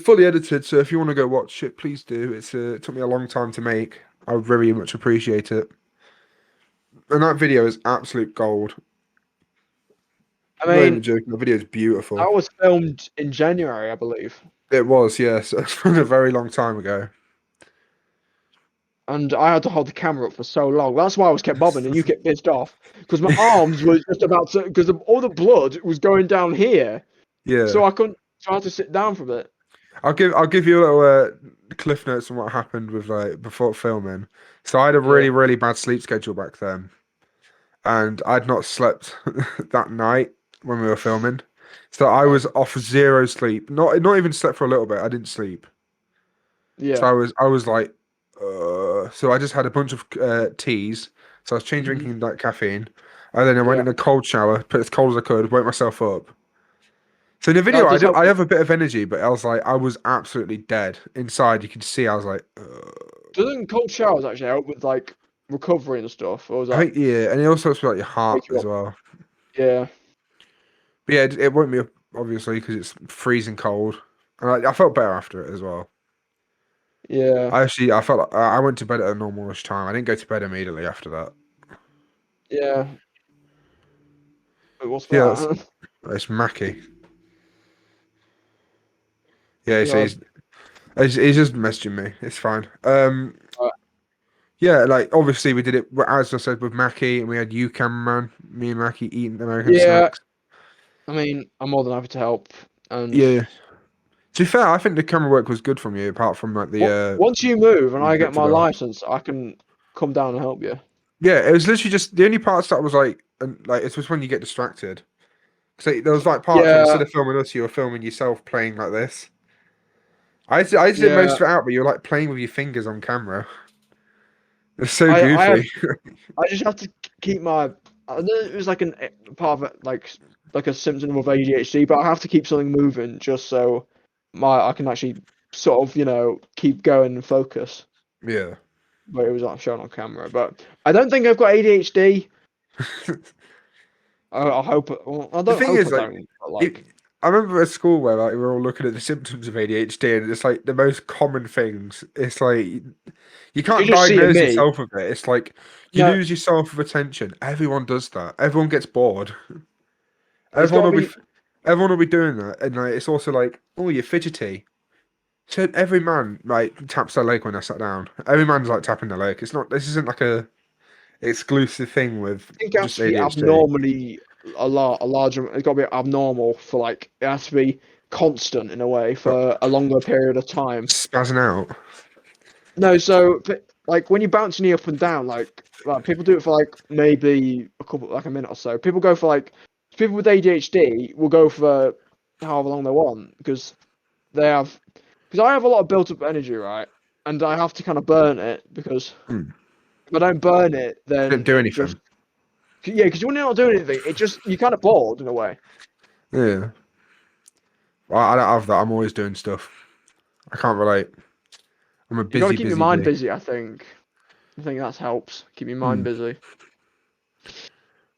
[SPEAKER 1] fully edited, so if you want to go watch it, please do. It took me a long time to make. I would very much appreciate it. And that video is absolute gold.
[SPEAKER 2] I
[SPEAKER 1] Not even
[SPEAKER 2] mean,
[SPEAKER 1] joking. The video is beautiful.
[SPEAKER 2] that was filmed in January, I believe.
[SPEAKER 1] It was, yes. It's from a very long time ago.
[SPEAKER 2] And I had to hold the camera up for so long. That's why I was kept bobbing, and you get pissed off because my arms were just about to, because all the blood was going down here,
[SPEAKER 1] Yeah.
[SPEAKER 2] so I couldn't. So I had to sit down for a bit.
[SPEAKER 1] I'll give you a little cliff notes on what happened with like before filming. So I had a really really bad sleep schedule back then, and I'd not slept that night when we were filming. So I was off zero sleep. Not even slept for a little bit. I didn't sleep.
[SPEAKER 2] Yeah.
[SPEAKER 1] So I was like, so I just had a bunch of teas. So I was
[SPEAKER 2] Mhm.
[SPEAKER 1] drinking like caffeine, and then I went in a cold shower, put as cold as I could, woke myself up, So in the video,
[SPEAKER 2] That does help.
[SPEAKER 1] I have a bit of energy, but I was absolutely dead inside. You could see I was like,
[SPEAKER 2] Doesn't cold showers actually help with like recovery and stuff, or is
[SPEAKER 1] I
[SPEAKER 2] that
[SPEAKER 1] think yeah, and it also helps with like your heart
[SPEAKER 2] wake you
[SPEAKER 1] as
[SPEAKER 2] up?
[SPEAKER 1] well.
[SPEAKER 2] Yeah,
[SPEAKER 1] But yeah, it woke me up obviously because it's freezing cold, and I felt better after it as well.
[SPEAKER 2] yeah,
[SPEAKER 1] I felt like I went to bed at a normal-ish time. I didn't go to bed immediately after that.
[SPEAKER 2] yeah. Wait, what's
[SPEAKER 1] Yeah, that's
[SPEAKER 2] that?
[SPEAKER 1] it's Mackie. Yeah, so
[SPEAKER 2] God.
[SPEAKER 1] he's just messaging me. It's fine.
[SPEAKER 2] Right.
[SPEAKER 1] Yeah, like obviously we did it as I said with Mackie, and we had you, cameraman, me and Mackie eating American
[SPEAKER 2] Yeah,
[SPEAKER 1] snacks.
[SPEAKER 2] I mean, I'm more than happy to help. And
[SPEAKER 1] Yeah. To be fair, I think the camera work was good from you, apart from like
[SPEAKER 2] once you move and
[SPEAKER 1] you
[SPEAKER 2] I get
[SPEAKER 1] talked
[SPEAKER 2] my
[SPEAKER 1] about.
[SPEAKER 2] license, I can come down and help you.
[SPEAKER 1] Yeah, it was literally just the only parts that was like, and like it was when you get distracted. So there was like parts where
[SPEAKER 2] Yeah,
[SPEAKER 1] instead of filming us, you were filming yourself playing like this. I did most
[SPEAKER 2] yeah.
[SPEAKER 1] of it out, but you were like playing with your fingers on camera. It's so
[SPEAKER 2] I have.
[SPEAKER 1] goofy.
[SPEAKER 2] I just have to keep my. I know it was like an part of it, like a symptom of ADHD, but I have to keep something moving just so I can actually sort of keep going and focus.
[SPEAKER 1] Yeah.
[SPEAKER 2] But it was not shown on camera. But I don't think I've got ADHD. I hope. Well, I
[SPEAKER 1] The
[SPEAKER 2] don't
[SPEAKER 1] thing
[SPEAKER 2] hope
[SPEAKER 1] is,
[SPEAKER 2] I
[SPEAKER 1] like,
[SPEAKER 2] don't. But
[SPEAKER 1] it, I remember at school where like we were all looking at the symptoms of ADHD, and it's like the most common things. It's like you
[SPEAKER 2] you
[SPEAKER 1] can't
[SPEAKER 2] just see it
[SPEAKER 1] diagnose
[SPEAKER 2] me.
[SPEAKER 1] yourself with it. It's like you
[SPEAKER 2] No,
[SPEAKER 1] lose yourself of attention. Everyone does that. Everyone gets bored.
[SPEAKER 2] it's got
[SPEAKER 1] Everyone
[SPEAKER 2] to
[SPEAKER 1] will be,
[SPEAKER 2] be.
[SPEAKER 1] everyone will be doing that, and like it's also like, oh, you're fidgety. So every man like taps their leg when they sat down. Every man's like tapping their leg. It's not. This isn't like a exclusive thing with
[SPEAKER 2] I think it has
[SPEAKER 1] just
[SPEAKER 2] to be
[SPEAKER 1] ADHD.
[SPEAKER 2] abnormally a larger. It's got to be abnormal for like it has to be constant in a way
[SPEAKER 1] But
[SPEAKER 2] for a longer period of time.
[SPEAKER 1] spazzing out.
[SPEAKER 2] No, so but, like when you bounce knee up and down, like people do it for like maybe like a minute or so. People go for like people with ADHD will go for however long they want because they have because I have a lot of built up energy, right? And I have to kind of burn it because
[SPEAKER 1] Hmm.
[SPEAKER 2] if I don't burn it,
[SPEAKER 1] Didn't
[SPEAKER 2] then
[SPEAKER 1] do
[SPEAKER 2] it just
[SPEAKER 1] anything.
[SPEAKER 2] yeah, because when you're not doing anything, it just you're kind of bored in a way.
[SPEAKER 1] Yeah. I don't have that. I'm always doing stuff. I can't relate. I'm a
[SPEAKER 2] You got to
[SPEAKER 1] busy,
[SPEAKER 2] keep your
[SPEAKER 1] busy
[SPEAKER 2] mind
[SPEAKER 1] bee.
[SPEAKER 2] busy. I think that helps. Keep your mind
[SPEAKER 1] Hmm.
[SPEAKER 2] busy.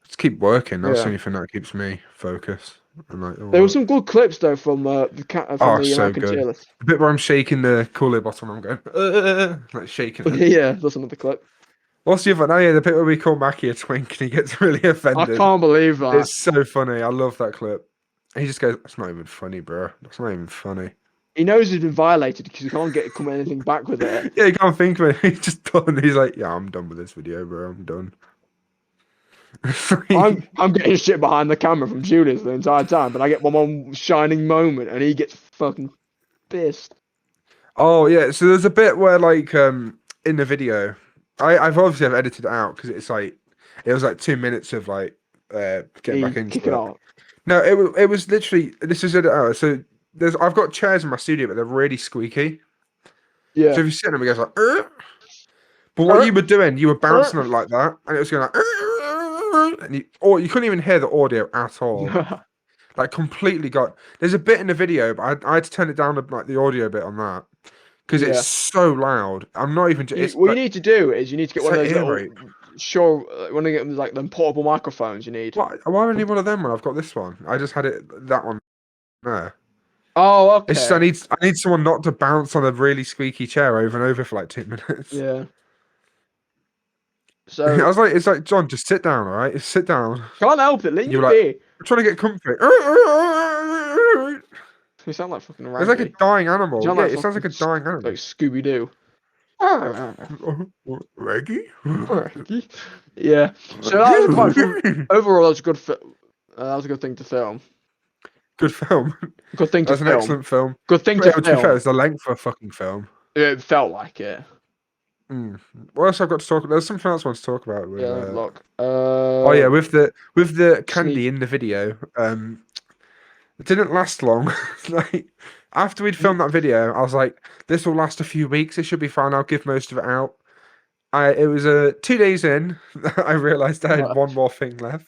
[SPEAKER 1] Just keep working. That's the
[SPEAKER 2] Yeah.
[SPEAKER 1] only thing that keeps me focused and like all
[SPEAKER 2] There were
[SPEAKER 1] that.
[SPEAKER 2] some good clips though from
[SPEAKER 1] Oh,
[SPEAKER 2] the
[SPEAKER 1] so
[SPEAKER 2] American
[SPEAKER 1] good.
[SPEAKER 2] tier list.
[SPEAKER 1] The bit where I'm shaking the cooler bottle and I'm going, like shaking it.
[SPEAKER 2] Yeah, that's another clip.
[SPEAKER 1] What's the other? No, yeah, the bit where we call Mackie a twink and he gets really
[SPEAKER 2] I
[SPEAKER 1] offended.
[SPEAKER 2] can't believe that.
[SPEAKER 1] It's so funny. I love that clip. He just goes, "That's not even funny, bro. That's not even funny."
[SPEAKER 2] He knows he's been violated because he can't come anything back with it.
[SPEAKER 1] Yeah, you can't think of it. He's just done. He's like, "Yeah, I'm done with this video, bro. I'm done."
[SPEAKER 2] I'm getting shit behind the camera from Julius the entire time, but I get one more shining moment and he gets fucking pissed.
[SPEAKER 1] Oh yeah, so there's a bit where like in the video, I've edited it out because it's like it was like 2 minutes of like getting back
[SPEAKER 2] He
[SPEAKER 1] into
[SPEAKER 2] kicking
[SPEAKER 1] it.
[SPEAKER 2] off.
[SPEAKER 1] No, it was literally this is it out. So I've got chairs in my studio, but they're really squeaky. So
[SPEAKER 2] Yeah.
[SPEAKER 1] if you sit on them, it goes like. But what you were doing, you were bouncing on it
[SPEAKER 2] Er.
[SPEAKER 1] like that, and it was going like, and or you couldn't even hear the audio at all. Like completely got. There's a bit in the video, but I had to turn it down like the audio bit on that because it's
[SPEAKER 2] Yeah.
[SPEAKER 1] so loud. I'm not even. It's
[SPEAKER 2] What you need to do is you need to get
[SPEAKER 1] it's
[SPEAKER 2] one of
[SPEAKER 1] like
[SPEAKER 2] those
[SPEAKER 1] ear
[SPEAKER 2] little
[SPEAKER 1] rape.
[SPEAKER 2] one of them like them portable microphones you need.
[SPEAKER 1] Why would I need one of them when I've got this one? I just had that one there.
[SPEAKER 2] Oh,
[SPEAKER 1] It's just
[SPEAKER 2] okay.
[SPEAKER 1] I need someone not to bounce on a really squeaky chair over and over for like 2 minutes.
[SPEAKER 2] Yeah.
[SPEAKER 1] I
[SPEAKER 2] So
[SPEAKER 1] was like, it's like John, just sit down, all right? Just sit down.
[SPEAKER 2] can't help it. Let
[SPEAKER 1] You
[SPEAKER 2] you
[SPEAKER 1] were like,
[SPEAKER 2] be.
[SPEAKER 1] I'm trying to get comfy.
[SPEAKER 2] You sound like fucking
[SPEAKER 1] It's like a
[SPEAKER 2] Raggy.
[SPEAKER 1] dying
[SPEAKER 2] You
[SPEAKER 1] animal.
[SPEAKER 2] sound
[SPEAKER 1] Yeah,
[SPEAKER 2] like
[SPEAKER 1] it sounds
[SPEAKER 2] fucking
[SPEAKER 1] like a dying
[SPEAKER 2] like
[SPEAKER 1] animal.
[SPEAKER 2] Scooby Doo.
[SPEAKER 1] Reggie?
[SPEAKER 2] Raggy. Yeah. So that was quite fun. Overall, that was a good. That was a good thing to film.
[SPEAKER 1] Good film.
[SPEAKER 2] Good thing to
[SPEAKER 1] That's an
[SPEAKER 2] film.
[SPEAKER 1] excellent film.
[SPEAKER 2] Good thing to
[SPEAKER 1] But, to be fair,
[SPEAKER 2] film.
[SPEAKER 1] it's the length of a fucking film.
[SPEAKER 2] It felt like it.
[SPEAKER 1] Mm. What else I've got to talk about? There's something else I want to talk about with.
[SPEAKER 2] Yeah. Look.
[SPEAKER 1] Oh yeah, with the candy
[SPEAKER 2] Sneeze.
[SPEAKER 1] in the video. It didn't last long. Like after we'd filmed that video, I was like, "This will last a few weeks. It should be fine. I'll give most of it out." It was 2 days in. I realised I had one more thing left.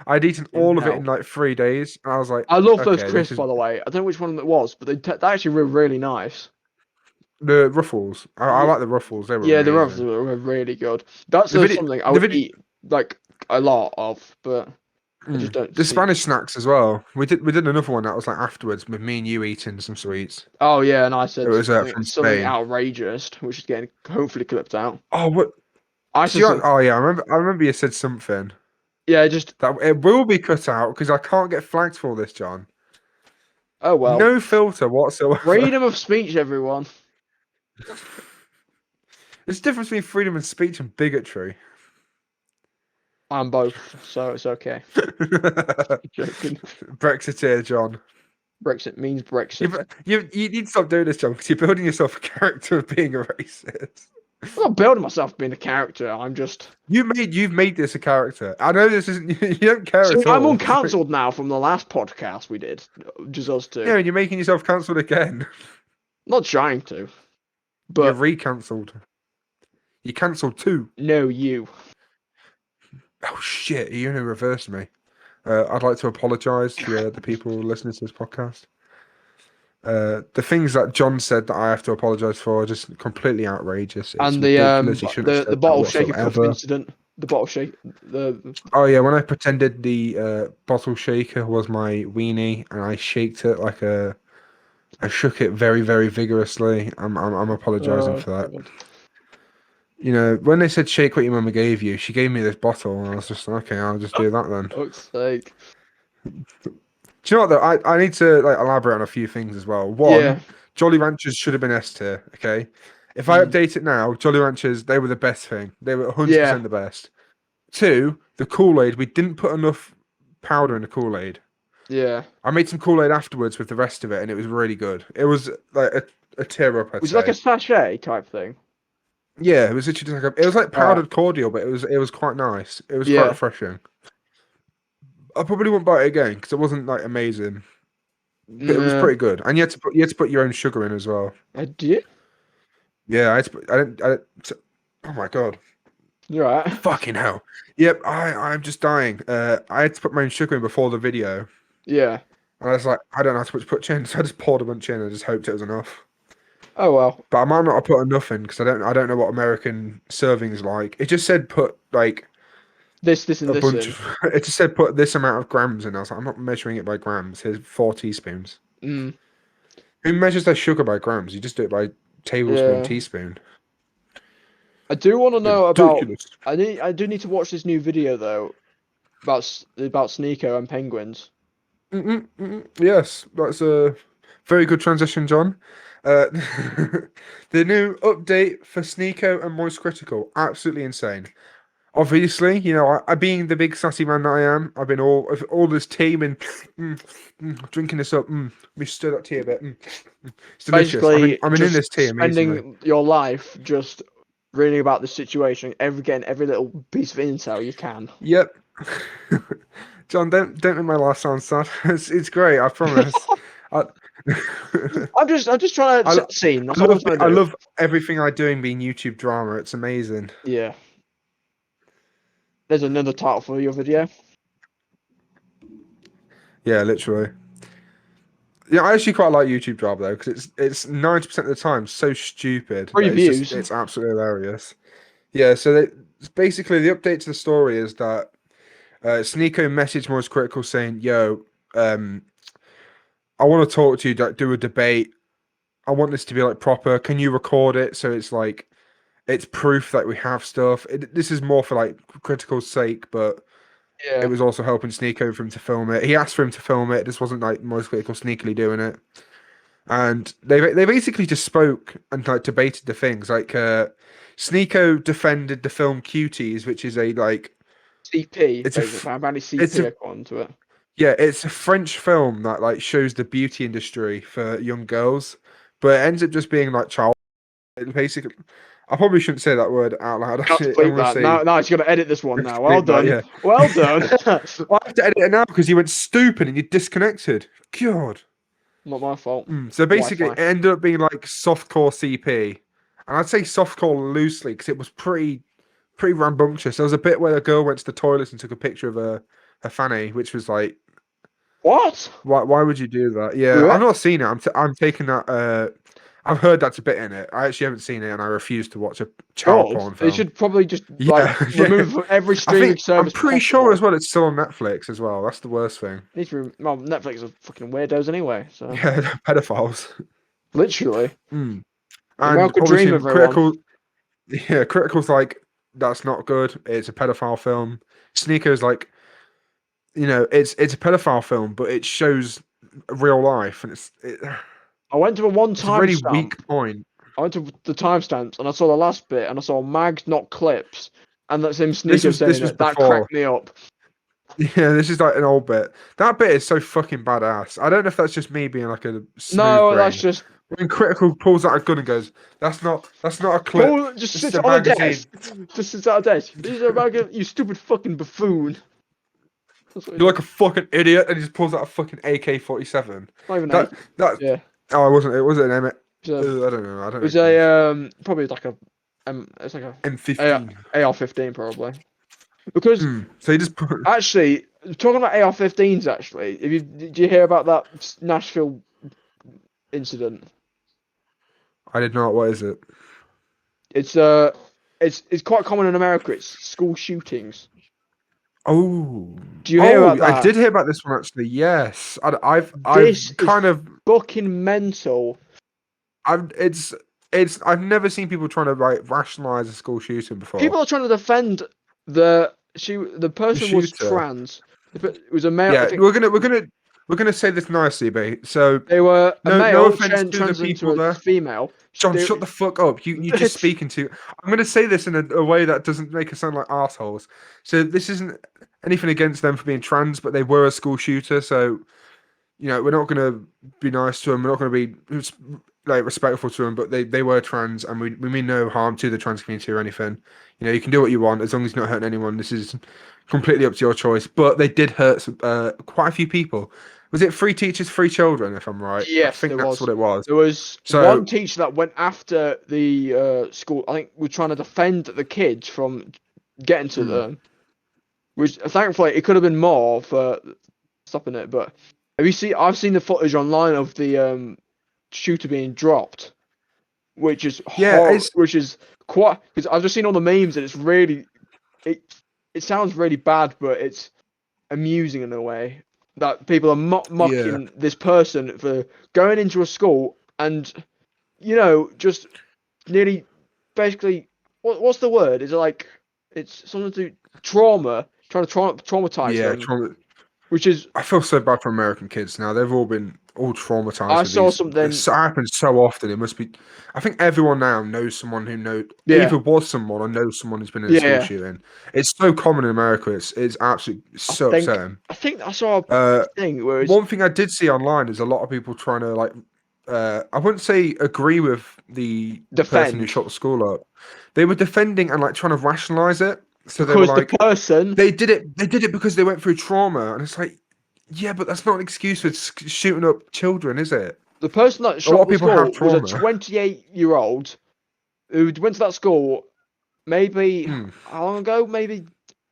[SPEAKER 1] I'd eaten
[SPEAKER 2] in
[SPEAKER 1] all of it
[SPEAKER 2] hell.
[SPEAKER 1] in like 3 days, and I was like,
[SPEAKER 2] I love those
[SPEAKER 1] okay, this
[SPEAKER 2] crisps,
[SPEAKER 1] is
[SPEAKER 2] by the way. I don't know which one it was, but they actually were really nice.
[SPEAKER 1] the Ruffles. I
[SPEAKER 2] Yeah,
[SPEAKER 1] like the Ruffles. They were
[SPEAKER 2] yeah, the ruffles
[SPEAKER 1] amazing.
[SPEAKER 2] were really good. That's
[SPEAKER 1] The video,
[SPEAKER 2] something I
[SPEAKER 1] the
[SPEAKER 2] would
[SPEAKER 1] video,
[SPEAKER 2] eat like a lot of, but I just don't
[SPEAKER 1] the
[SPEAKER 2] see.
[SPEAKER 1] Spanish snacks as well. We did another one that was like afterwards with me and you eating some sweets.
[SPEAKER 2] Oh yeah, and I
[SPEAKER 1] It
[SPEAKER 2] said
[SPEAKER 1] was
[SPEAKER 2] something,
[SPEAKER 1] from
[SPEAKER 2] something
[SPEAKER 1] Spain.
[SPEAKER 2] outrageous, which is getting hopefully clipped out.
[SPEAKER 1] Oh, what?
[SPEAKER 2] I
[SPEAKER 1] Did
[SPEAKER 2] said
[SPEAKER 1] you?
[SPEAKER 2] something.
[SPEAKER 1] Oh yeah, I remember you said something
[SPEAKER 2] Yeah, just
[SPEAKER 1] that it will be cut out because I can't get flagged for this, John.
[SPEAKER 2] oh well.
[SPEAKER 1] No filter whatsoever.
[SPEAKER 2] Freedom of speech, everyone.
[SPEAKER 1] There's a difference between freedom of speech and bigotry.
[SPEAKER 2] I'm both, so it's okay. Joking.
[SPEAKER 1] Brexiteer, John.
[SPEAKER 2] Brexit means Brexit.
[SPEAKER 1] You need to stop doing this, John, because you're building yourself a character of being a racist.
[SPEAKER 2] I'm not building myself being a character. I'm just.
[SPEAKER 1] You've made this a character. I know this isn't. You don't care
[SPEAKER 2] So
[SPEAKER 1] at
[SPEAKER 2] I'm
[SPEAKER 1] all.
[SPEAKER 2] uncancelled now from the last podcast we did, just us two.
[SPEAKER 1] Yeah, and you're making yourself cancelled again.
[SPEAKER 2] Not trying to,
[SPEAKER 1] You're
[SPEAKER 2] but
[SPEAKER 1] re-cancelled. You cancelled too.
[SPEAKER 2] no, you.
[SPEAKER 1] Oh shit! You only reversed me. I'd like to apologise to the people listening to this podcast. The things that John said that I have to apologise for are just completely outrageous. It's
[SPEAKER 2] And
[SPEAKER 1] ridiculous. He shouldn't have said
[SPEAKER 2] the
[SPEAKER 1] that
[SPEAKER 2] bottle shaker cup
[SPEAKER 1] whatsoever.
[SPEAKER 2] incident. The bottle shake. The
[SPEAKER 1] Oh yeah, when I pretended the bottle shaker was my weenie and I shaked it I shook it very, very vigorously. I'm apologising for that.
[SPEAKER 2] God.
[SPEAKER 1] You know, when they said shake what your mama gave you, she gave me this bottle, and I was just okay. I'll just do that then.
[SPEAKER 2] Fuck's sake.
[SPEAKER 1] Do you know what though? I need to like elaborate on a few things as well. One,
[SPEAKER 2] Yeah.
[SPEAKER 1] Jolly Ranchers should have been S tier. Okay, if I update it now, Jolly Ranchers they were the best thing. They were 100%
[SPEAKER 2] Yeah.
[SPEAKER 1] the best. Two, the Kool-Aid. We didn't put enough powder in the Kool-Aid.
[SPEAKER 2] Yeah.
[SPEAKER 1] I made some Kool-Aid afterwards with the rest of it, and it was really good. It was like a tear up. I'd
[SPEAKER 2] Was it
[SPEAKER 1] say.
[SPEAKER 2] like a sachet type thing?
[SPEAKER 1] Yeah, it was literally just like it was like
[SPEAKER 2] Alright.
[SPEAKER 1] powdered cordial, but it was quite nice. It was
[SPEAKER 2] Yeah.
[SPEAKER 1] quite refreshing. I probably wouldn't buy it again because it wasn't like amazing, but it was
[SPEAKER 2] Nah.
[SPEAKER 1] pretty good. And you had to put your own sugar in as well.
[SPEAKER 2] I did.
[SPEAKER 1] Yeah, I had to put, I didn't. Oh my god!
[SPEAKER 2] You're right.
[SPEAKER 1] Fucking hell! Yep, I'm just dying. I had to put my own sugar in before the video,
[SPEAKER 2] Yeah.
[SPEAKER 1] and I was like, I don't know how to put in, so I just poured a bunch in and just hoped it was enough.
[SPEAKER 2] Oh well.
[SPEAKER 1] But I might not have put enough in because I don't know what American servings like. It just said put like
[SPEAKER 2] This, and
[SPEAKER 1] a
[SPEAKER 2] this.
[SPEAKER 1] bunch.
[SPEAKER 2] In.
[SPEAKER 1] It just said put this amount of grams in. I was like, I'm not measuring it by grams. Here's 4 teaspoons.
[SPEAKER 2] Mm.
[SPEAKER 1] Who measures their sugar by grams? You just do it by tablespoon,
[SPEAKER 2] Yeah.
[SPEAKER 1] teaspoon.
[SPEAKER 2] I do want to know about.
[SPEAKER 1] Ridiculous.
[SPEAKER 2] I do need to watch this new video though, about Sneeko and penguins.
[SPEAKER 1] Yes, that's a very good transition, John. The new update for Sneeko and Moist Critical, absolutely insane. Obviously, you know, I being the big sassy man that I am, I've been all this tea and drinking this up. Let me stir that tea a bit. It's delicious.
[SPEAKER 2] Basically,
[SPEAKER 1] I'm in this tea amazingly.
[SPEAKER 2] spending your life just reading about the situation, getting every little piece of intel you can.
[SPEAKER 1] Yep. John, don't make my life sound sad. It's great. I promise.
[SPEAKER 2] I'm just trying to set the scene. That's all I'm trying to
[SPEAKER 1] I
[SPEAKER 2] do.
[SPEAKER 1] love everything I do in being YouTube drama. It's amazing.
[SPEAKER 2] Yeah. There's another title for your video.
[SPEAKER 1] Yeah, literally. Yeah, I actually quite like YouTube drama though because it's 90% of the time so stupid.
[SPEAKER 2] Free
[SPEAKER 1] that
[SPEAKER 2] views.
[SPEAKER 1] It's absolutely hilarious. Yeah, so basically the update to the story is that Sneeko messaged Moist Critical saying, "Yo, I want to talk to you. Do a debate. I want this to be like proper. Can you record it so it's like it's proof that we have stuff? This is more for like Critical's sake, but
[SPEAKER 2] Yeah.
[SPEAKER 1] it was also helping Sneeko for him to film it. He asked for him to film it. This wasn't like Moist Critical sneakily doing it. And they basically just spoke and like debated the things. Like Sneeko defended the film Cuties, which is a like
[SPEAKER 2] CP.
[SPEAKER 1] It's a
[SPEAKER 2] Basically, I'm adding
[SPEAKER 1] it's
[SPEAKER 2] CP
[SPEAKER 1] a-
[SPEAKER 2] according to it.
[SPEAKER 1] yeah, it's a French film that like shows the beauty industry for young girls, but it ends up just being like child. Basically, I probably shouldn't say that word out loud.
[SPEAKER 2] Can't
[SPEAKER 1] Actually,
[SPEAKER 2] bleep that. Now he's gonna edit this one now. Well
[SPEAKER 1] Bleep that,
[SPEAKER 2] done.
[SPEAKER 1] yeah.
[SPEAKER 2] Well done.
[SPEAKER 1] I have to edit it now because you went stupid and you disconnected. God.
[SPEAKER 2] Not my fault.
[SPEAKER 1] So basically,
[SPEAKER 2] Wi-Fi.
[SPEAKER 1] it ended up being like softcore CP, and I'd say softcore loosely because it was pretty rambunctious. There was a bit where the girl went to the toilet and took a picture of her a fanny, which was like,
[SPEAKER 2] What?
[SPEAKER 1] why would you do that? Yeah,
[SPEAKER 2] Yeah.
[SPEAKER 1] I've not seen it. I'm taking that. I've heard that's a bit in it. I actually haven't seen it, and I refuse to watch a child
[SPEAKER 2] God,
[SPEAKER 1] porn
[SPEAKER 2] they
[SPEAKER 1] film.
[SPEAKER 2] should probably just like
[SPEAKER 1] Yeah, yeah.
[SPEAKER 2] remove it from every
[SPEAKER 1] I
[SPEAKER 2] streaming
[SPEAKER 1] think I'm
[SPEAKER 2] service
[SPEAKER 1] pretty
[SPEAKER 2] possible.
[SPEAKER 1] sure as well. It's still on Netflix as well. That's the worst thing.
[SPEAKER 2] Well, Netflix are fucking weirdos anyway. So
[SPEAKER 1] Yeah, pedophiles.
[SPEAKER 2] literally,
[SPEAKER 1] Mm.
[SPEAKER 2] the
[SPEAKER 1] And
[SPEAKER 2] American dream,
[SPEAKER 1] obviously,
[SPEAKER 2] everyone.
[SPEAKER 1] Critical's like that's not good. It's a pedophile film. Sneaker's like, it's a pedophile film, but it shows real life, and
[SPEAKER 2] I went to a one
[SPEAKER 1] it's a really
[SPEAKER 2] timestamp.
[SPEAKER 1] weak point.
[SPEAKER 2] I went to the timestamps and I saw the last bit and I saw mags, not clips, and that's him
[SPEAKER 1] This
[SPEAKER 2] Sneaker
[SPEAKER 1] was
[SPEAKER 2] saying it. That
[SPEAKER 1] before.
[SPEAKER 2] cracked me up.
[SPEAKER 1] Yeah, this is like an old bit. That bit is so fucking badass. I don't know if that's just me being like a smooth
[SPEAKER 2] No, that's
[SPEAKER 1] brain.
[SPEAKER 2] just
[SPEAKER 1] When Critical pulls out a gun and goes, "That's not a clip.
[SPEAKER 2] Paul just
[SPEAKER 1] This is
[SPEAKER 2] sits
[SPEAKER 1] a
[SPEAKER 2] on a
[SPEAKER 1] magazine.
[SPEAKER 2] desk. Just sits at a desk. These are American, you stupid fucking buffoon. That's what he
[SPEAKER 1] You're
[SPEAKER 2] does.
[SPEAKER 1] like a fucking idiot," and he just pulls out a fucking AK-47.
[SPEAKER 2] Not even
[SPEAKER 1] That
[SPEAKER 2] eight.
[SPEAKER 1] that
[SPEAKER 2] Yeah.
[SPEAKER 1] oh, it wasn't. It was an M.
[SPEAKER 2] It's a,
[SPEAKER 1] I don't know. I don't
[SPEAKER 2] it was
[SPEAKER 1] know.
[SPEAKER 2] a probably like a it's like a
[SPEAKER 1] M15.
[SPEAKER 2] AR-15 probably. Because
[SPEAKER 1] So he just put.
[SPEAKER 2] actually, talking about AR-15s, actually, did you hear about that Nashville incident?
[SPEAKER 1] I did not. What is it?
[SPEAKER 2] It's quite common in America. It's school shootings.
[SPEAKER 1] Oh.
[SPEAKER 2] Do you hear about that?
[SPEAKER 1] I did hear about this one actually. Yes, I've
[SPEAKER 2] This
[SPEAKER 1] kind of.
[SPEAKER 2] Fucking mental.
[SPEAKER 1] I've never seen people trying to like rationalize a school shooting before.
[SPEAKER 2] People are trying to defend the person was
[SPEAKER 1] shooter.
[SPEAKER 2] trans. It was a male.
[SPEAKER 1] Yeah,
[SPEAKER 2] I think
[SPEAKER 1] we're gonna say this nicely, mate. So
[SPEAKER 2] they were a
[SPEAKER 1] no
[SPEAKER 2] male
[SPEAKER 1] offense to the
[SPEAKER 2] trans
[SPEAKER 1] people
[SPEAKER 2] into a
[SPEAKER 1] there.
[SPEAKER 2] female.
[SPEAKER 1] John, shut the fuck up. You just speaking to. I'm going to say this in a way that doesn't make us sound like assholes. So this isn't anything against them for being trans, but they were a school shooter. So, we're not going to be nice to them. We're not going to be like respectful to them, but they were trans, and we mean no harm to the trans community or anything. You can do what you want as long as you're not hurting anyone. This is completely up to your choice. But they did hurt quite a few people. Was it 3 teachers, 3 children, if I'm right?
[SPEAKER 2] Yes,
[SPEAKER 1] I think that's what it was.
[SPEAKER 2] There was one teacher that went after the school. I think was trying to defend the kids from getting to them. Which thankfully it could have been more for stopping it. But I've seen the footage online of the shooter being dropped, which is which is quite because I've just seen all the memes and it's really it sounds really bad, but it's amusing in a way. That people are mocking this person for going into a school and, just nearly, basically, what's the word? Is it like, it's something to trying to traumatize them. Which is...
[SPEAKER 1] I feel so bad for American kids now. They've all been traumatized.
[SPEAKER 2] I saw something...
[SPEAKER 1] It happens so often. It must be... I think everyone now knows someone who either was someone or knows someone who's been in a school shooting. It's so common in America. It's absolutely upsetting.
[SPEAKER 2] I think I saw a thing where
[SPEAKER 1] one thing I did see online is a lot of people trying to like... I wouldn't say agree with the person who shot the school up. They were defending and like trying to rationalize it. So they were like, they did it because they went through trauma, and it's like, yeah, but that's not an excuse for shooting up children, is it?
[SPEAKER 2] The person that shot the school was a 28-year-old who went to that school maybe how long ago? Maybe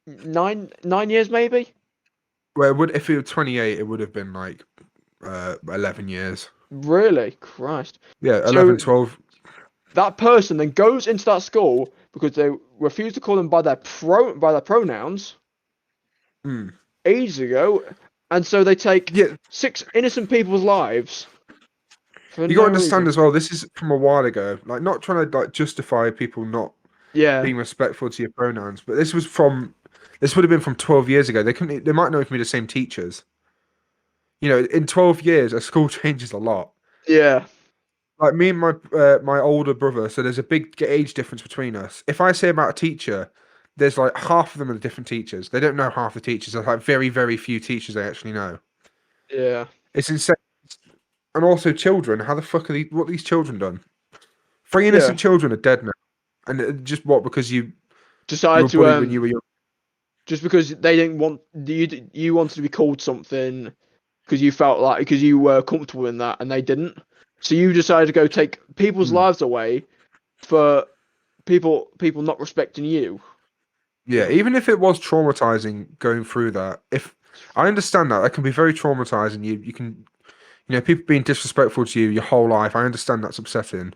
[SPEAKER 2] nine years, maybe.
[SPEAKER 1] Well, if he was 28, it would have been like 11 years.
[SPEAKER 2] Really? Christ.
[SPEAKER 1] Yeah, 11, 12.
[SPEAKER 2] That person then goes into that school because they refuse to call them by their pronouns ages ago, and so they take 6 innocent people's lives.
[SPEAKER 1] You got to understand as well. This is from a while ago. Like, not trying to like justify people not being respectful to your pronouns, but this would have been from 12 years ago. They might not even be the same teachers. In 12 years, a school changes a lot.
[SPEAKER 2] Yeah.
[SPEAKER 1] Like me and my older brother, so there's a big age difference between us. If I say about a teacher, there's like half of them are different teachers. They don't know half the teachers. There's like very, very few teachers they actually know.
[SPEAKER 2] Yeah.
[SPEAKER 1] It's insane. And also children, how the fuck are what these children done? 3 innocent children are dead now. And just what, because you
[SPEAKER 2] decided to
[SPEAKER 1] when you were young.
[SPEAKER 2] Just because they didn't want you wanted to be called something because you were comfortable in that and they didn't. So you decided to go take people's lives away for people not respecting you.
[SPEAKER 1] Yeah, even if it was traumatizing going through that, if I understand that can be very traumatizing. You can, people being disrespectful to you your whole life. I understand that's upsetting.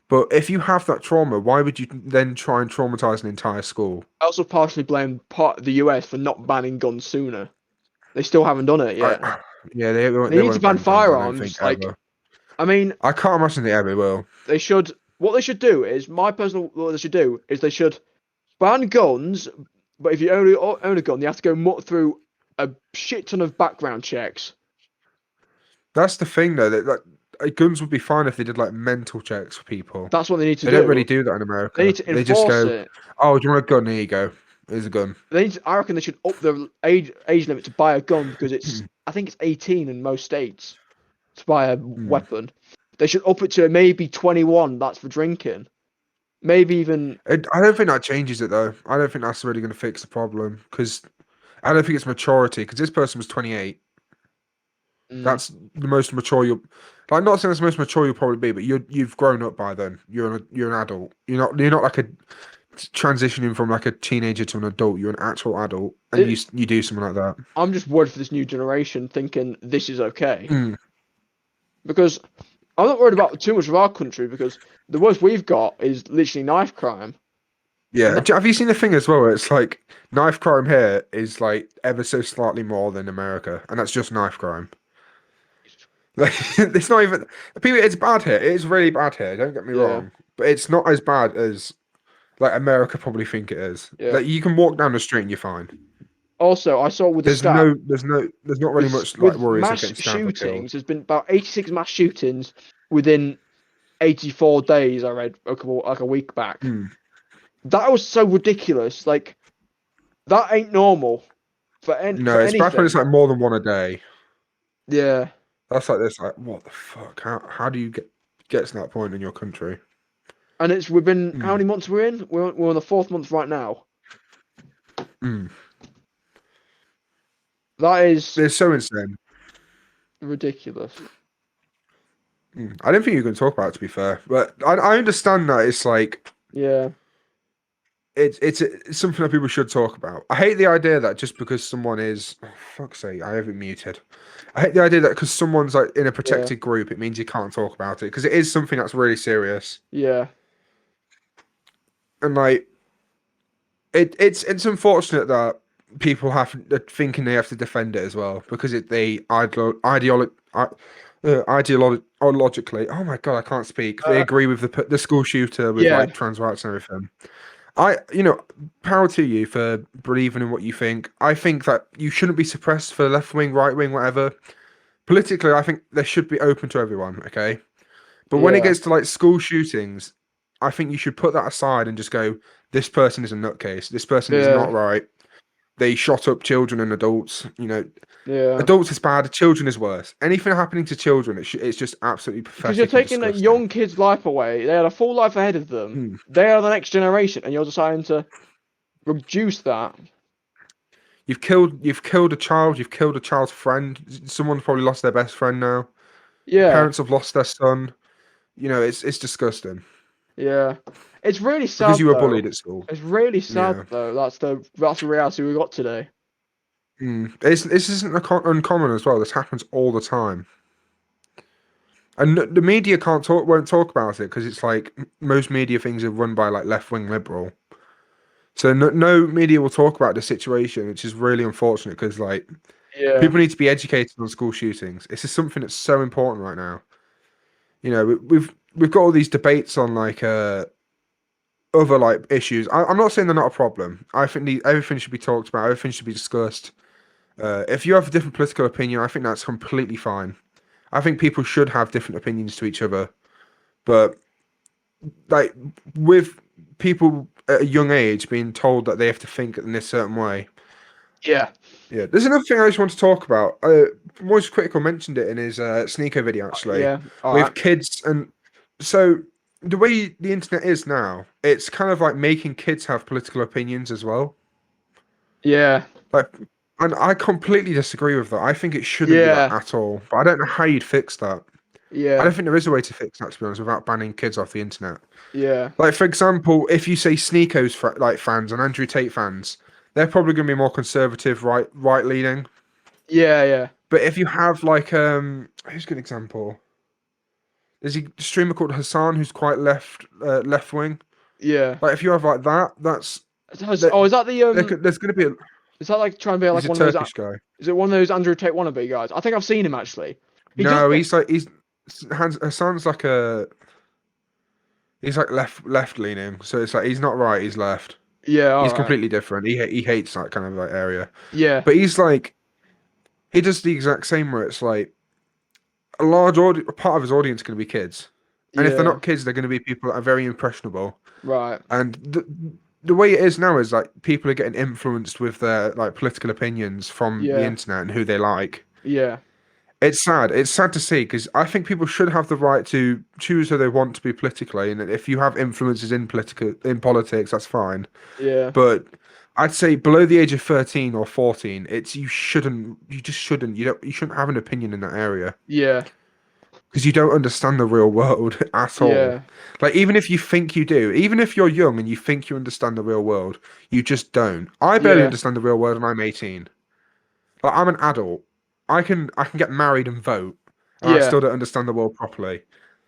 [SPEAKER 1] But if you have that trauma, why would you then try and traumatize an entire school?
[SPEAKER 2] I also partially blame the US for not banning guns sooner. They still haven't done it yet.
[SPEAKER 1] Yeah, they
[SPEAKER 2] They need to
[SPEAKER 1] won't
[SPEAKER 2] ban
[SPEAKER 1] ban guns. I don't
[SPEAKER 2] firearms.
[SPEAKER 1] think
[SPEAKER 2] Like,
[SPEAKER 1] ever.
[SPEAKER 2] I mean,
[SPEAKER 1] I can't imagine they ever will.
[SPEAKER 2] they should. What they should do is, my personal. What they should do is they should ban guns. But if you only own a gun, you have to go through a shit ton of background checks.
[SPEAKER 1] That's the thing, though. That guns would be fine if they did like mental checks for people.
[SPEAKER 2] That's what they need to
[SPEAKER 1] They
[SPEAKER 2] do.
[SPEAKER 1] don't really do that in
[SPEAKER 2] They
[SPEAKER 1] America.
[SPEAKER 2] need to
[SPEAKER 1] They just
[SPEAKER 2] enforce
[SPEAKER 1] go,
[SPEAKER 2] it.
[SPEAKER 1] "Oh, do you want a gun? Here you go. Here's a gun."
[SPEAKER 2] I reckon they should up the age limit to buy a gun because I think it's 18 in most states to buy a weapon. They should up it to maybe 21. That's for drinking. Maybe even.
[SPEAKER 1] I don't think that changes it though. I don't think that's really going to fix the problem because I don't think it's maturity. Because this person was 28. That's the most mature you'll. Like, not saying that's the most mature you'll probably be, but you've grown up by then. You're an adult. You're not like a transitioning from like a teenager to an adult. You're an actual adult, and you do something like that.
[SPEAKER 2] I'm just worried for this new generation, thinking this is okay.
[SPEAKER 1] Mm.
[SPEAKER 2] Because I'm not worried about too much of our country because the worst we've got is literally knife crime.
[SPEAKER 1] Yeah, have you seen the thing as well? Where it's like knife crime here is like ever so slightly more than America, and that's just knife crime. Like it's not even people. It's bad here. It is really bad here. Don't get me wrong, but it's not as bad as like America probably think it is.
[SPEAKER 2] Yeah.
[SPEAKER 1] Like you can walk down the street and you're fine.
[SPEAKER 2] Also, I saw with the
[SPEAKER 1] There's not really much like worries
[SPEAKER 2] mass
[SPEAKER 1] of getting stabbed or killed.
[SPEAKER 2] shootings. There's been about 86 mass shootings within 84 days. I read a week back. That was so ridiculous. Like that ain't normal for anything.
[SPEAKER 1] It's bad when it's like more than one a day.
[SPEAKER 2] Yeah.
[SPEAKER 1] That's like this. Like what the fuck? How do you get to that point in your country?
[SPEAKER 2] And we've been how many months we're in? We're on the 4th month right now. That is.
[SPEAKER 1] It's so insane.
[SPEAKER 2] Ridiculous.
[SPEAKER 1] I don't think you can talk about it, to be fair, but I understand that it's like it's something that people should talk about. I hate the idea that just because someone is fuck's sake, I have it muted. I hate the idea that because someone's like in a protected group, it means you can't talk about it because it is something that's really serious.
[SPEAKER 2] Yeah.
[SPEAKER 1] And like it's unfortunate that people have thinking they have to defend it as well because ideologically. Oh my god, I can't speak. They agree with the school shooter with like trans rights and everything. Power to you for believing in what you think. I think that you shouldn't be suppressed for left wing, right wing, whatever. Politically, I think they should be open to everyone. Okay, but when it gets to like school shootings, I think you should put that aside and just go, this person is a nutcase. This person is not right. They shot up children and adults. Adults is bad. Children is worse. Anything happening to children, it's just absolutely pathetic.
[SPEAKER 2] Because you're taking a young kid's life away. They had a full life ahead of them. They are the next generation, and you're deciding to reduce that.
[SPEAKER 1] You've killed a child. You've killed a child's friend. Someone's probably lost their best friend now.
[SPEAKER 2] Yeah.
[SPEAKER 1] Parents have lost their son. It's disgusting.
[SPEAKER 2] Yeah. It's really sad.
[SPEAKER 1] Because you were bullied at school.
[SPEAKER 2] It's really sad though. That's the reality we got today.
[SPEAKER 1] This isn't uncommon as well. This happens all the time. And the media won't talk about it because it's like most media things are run by like left-wing liberal. So no media will talk about the situation, which is really unfortunate because like people need to be educated on school shootings. This is something that's so important right now. We've got all these debates on like other like issues. I'm not saying they're not a problem. I think everything should be talked about. Everything should be discussed. If you have a different political opinion, I think that's completely fine. I think people should have different opinions to each other, but like with people at a young age being told that they have to think in this certain way.
[SPEAKER 2] Yeah.
[SPEAKER 1] There's another thing I just want to talk about. Moist Critical mentioned it in his Sneaker video actually. With kids, and so the way the internet is now, it's kind of like making kids have political opinions as well.
[SPEAKER 2] Yeah.
[SPEAKER 1] And I completely disagree with that. I think it shouldn't be that at all. But I don't know how you'd fix that.
[SPEAKER 2] Yeah.
[SPEAKER 1] I don't think there is a way to fix that, to be honest, without banning kids off the internet.
[SPEAKER 2] Yeah.
[SPEAKER 1] Like, for example, if you say Sneako's fans and Andrew Tate fans, they're probably going to be more conservative, right leaning.
[SPEAKER 2] Yeah.
[SPEAKER 1] But if you have like who's a good example? There's a streamer called Hassan who's quite left wing.
[SPEAKER 2] Yeah.
[SPEAKER 1] Like if you have like that, that's that.
[SPEAKER 2] Oh, is that the
[SPEAKER 1] There's going to be.
[SPEAKER 2] Is that like trying to be like
[SPEAKER 1] He's a
[SPEAKER 2] one of those?
[SPEAKER 1] Turkish guy.
[SPEAKER 2] Is it one of those Andrew Tate wannabe guys? I think I've seen him actually. He does.
[SPEAKER 1] No, Hassan's like he's like left leaning. So it's like he's not right. He's left.
[SPEAKER 2] Yeah. All
[SPEAKER 1] He's
[SPEAKER 2] right.
[SPEAKER 1] completely different. He hates that kind of like area.
[SPEAKER 2] Yeah.
[SPEAKER 1] But he's like he does the exact same where it's like a part of his audience is going to be kids, and if they're
[SPEAKER 2] Yeah.
[SPEAKER 1] not kids, they're going to be people that are very impressionable.
[SPEAKER 2] Right.
[SPEAKER 1] And the way it is now is like people are getting influenced with their like political opinions from the
[SPEAKER 2] Yeah.
[SPEAKER 1] internet and who they like.
[SPEAKER 2] Yeah.
[SPEAKER 1] It's sad. It's sad to see because I think people should have the right to choose who they want to be politically, and if you have influences in politics, that's fine.
[SPEAKER 2] Yeah.
[SPEAKER 1] But I'd say below the age of 13 or 14, you just shouldn't, you shouldn't have an opinion in that area
[SPEAKER 2] Yeah.
[SPEAKER 1] because you don't understand the real world at all.
[SPEAKER 2] Yeah.
[SPEAKER 1] Like even if you think you do, even if you're young and you think you understand the real world, you just don't. I barely
[SPEAKER 2] Yeah.
[SPEAKER 1] understand the real world and I'm 18. Like I'm an adult. I can get married and vote, and I
[SPEAKER 2] Yeah.
[SPEAKER 1] still don't understand the world properly.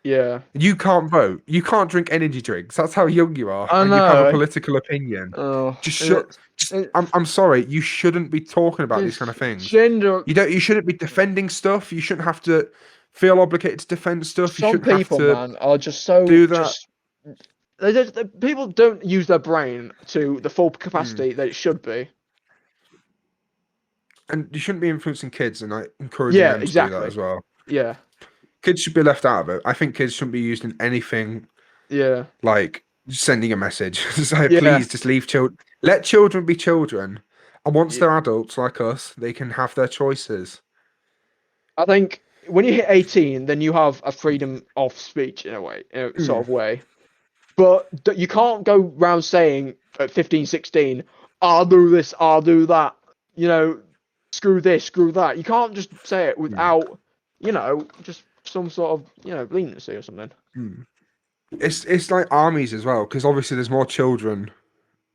[SPEAKER 2] Yeah.
[SPEAKER 1] You can't vote. You can't drink energy drinks. That's how young you are,
[SPEAKER 2] I
[SPEAKER 1] and you have a
[SPEAKER 2] know.
[SPEAKER 1] political opinion.
[SPEAKER 2] Oh.
[SPEAKER 1] Just shut. I'm sorry. You shouldn't be talking about these kind of things.
[SPEAKER 2] Gender.
[SPEAKER 1] You shouldn't be defending stuff. You shouldn't have to feel obligated to defend stuff. You
[SPEAKER 2] Some
[SPEAKER 1] shouldn't
[SPEAKER 2] people,
[SPEAKER 1] have to
[SPEAKER 2] man, are just so
[SPEAKER 1] do that.
[SPEAKER 2] people don't use their brain to the full capacity that it should be.
[SPEAKER 1] And you shouldn't be influencing kids and like encouraging
[SPEAKER 2] Yeah,
[SPEAKER 1] them to do
[SPEAKER 2] exactly.
[SPEAKER 1] that as well.
[SPEAKER 2] Yeah.
[SPEAKER 1] Kids should be left out of it. I think kids shouldn't be used in anything
[SPEAKER 2] Yeah.
[SPEAKER 1] like sending a message. So
[SPEAKER 2] Yeah.
[SPEAKER 1] please just leave children. Let children be children. And once
[SPEAKER 2] Yeah.
[SPEAKER 1] they're adults like us, they can have their choices.
[SPEAKER 2] I think when you hit 18, then you have a freedom of speech in a way, in a sort of way. But you can't go around saying at 15, 16, I'll do this, I'll do that. You know, screw this, screw that. You can't just say it without, just some sort of, leniency or something.
[SPEAKER 1] It's like armies as well, because obviously there's more children.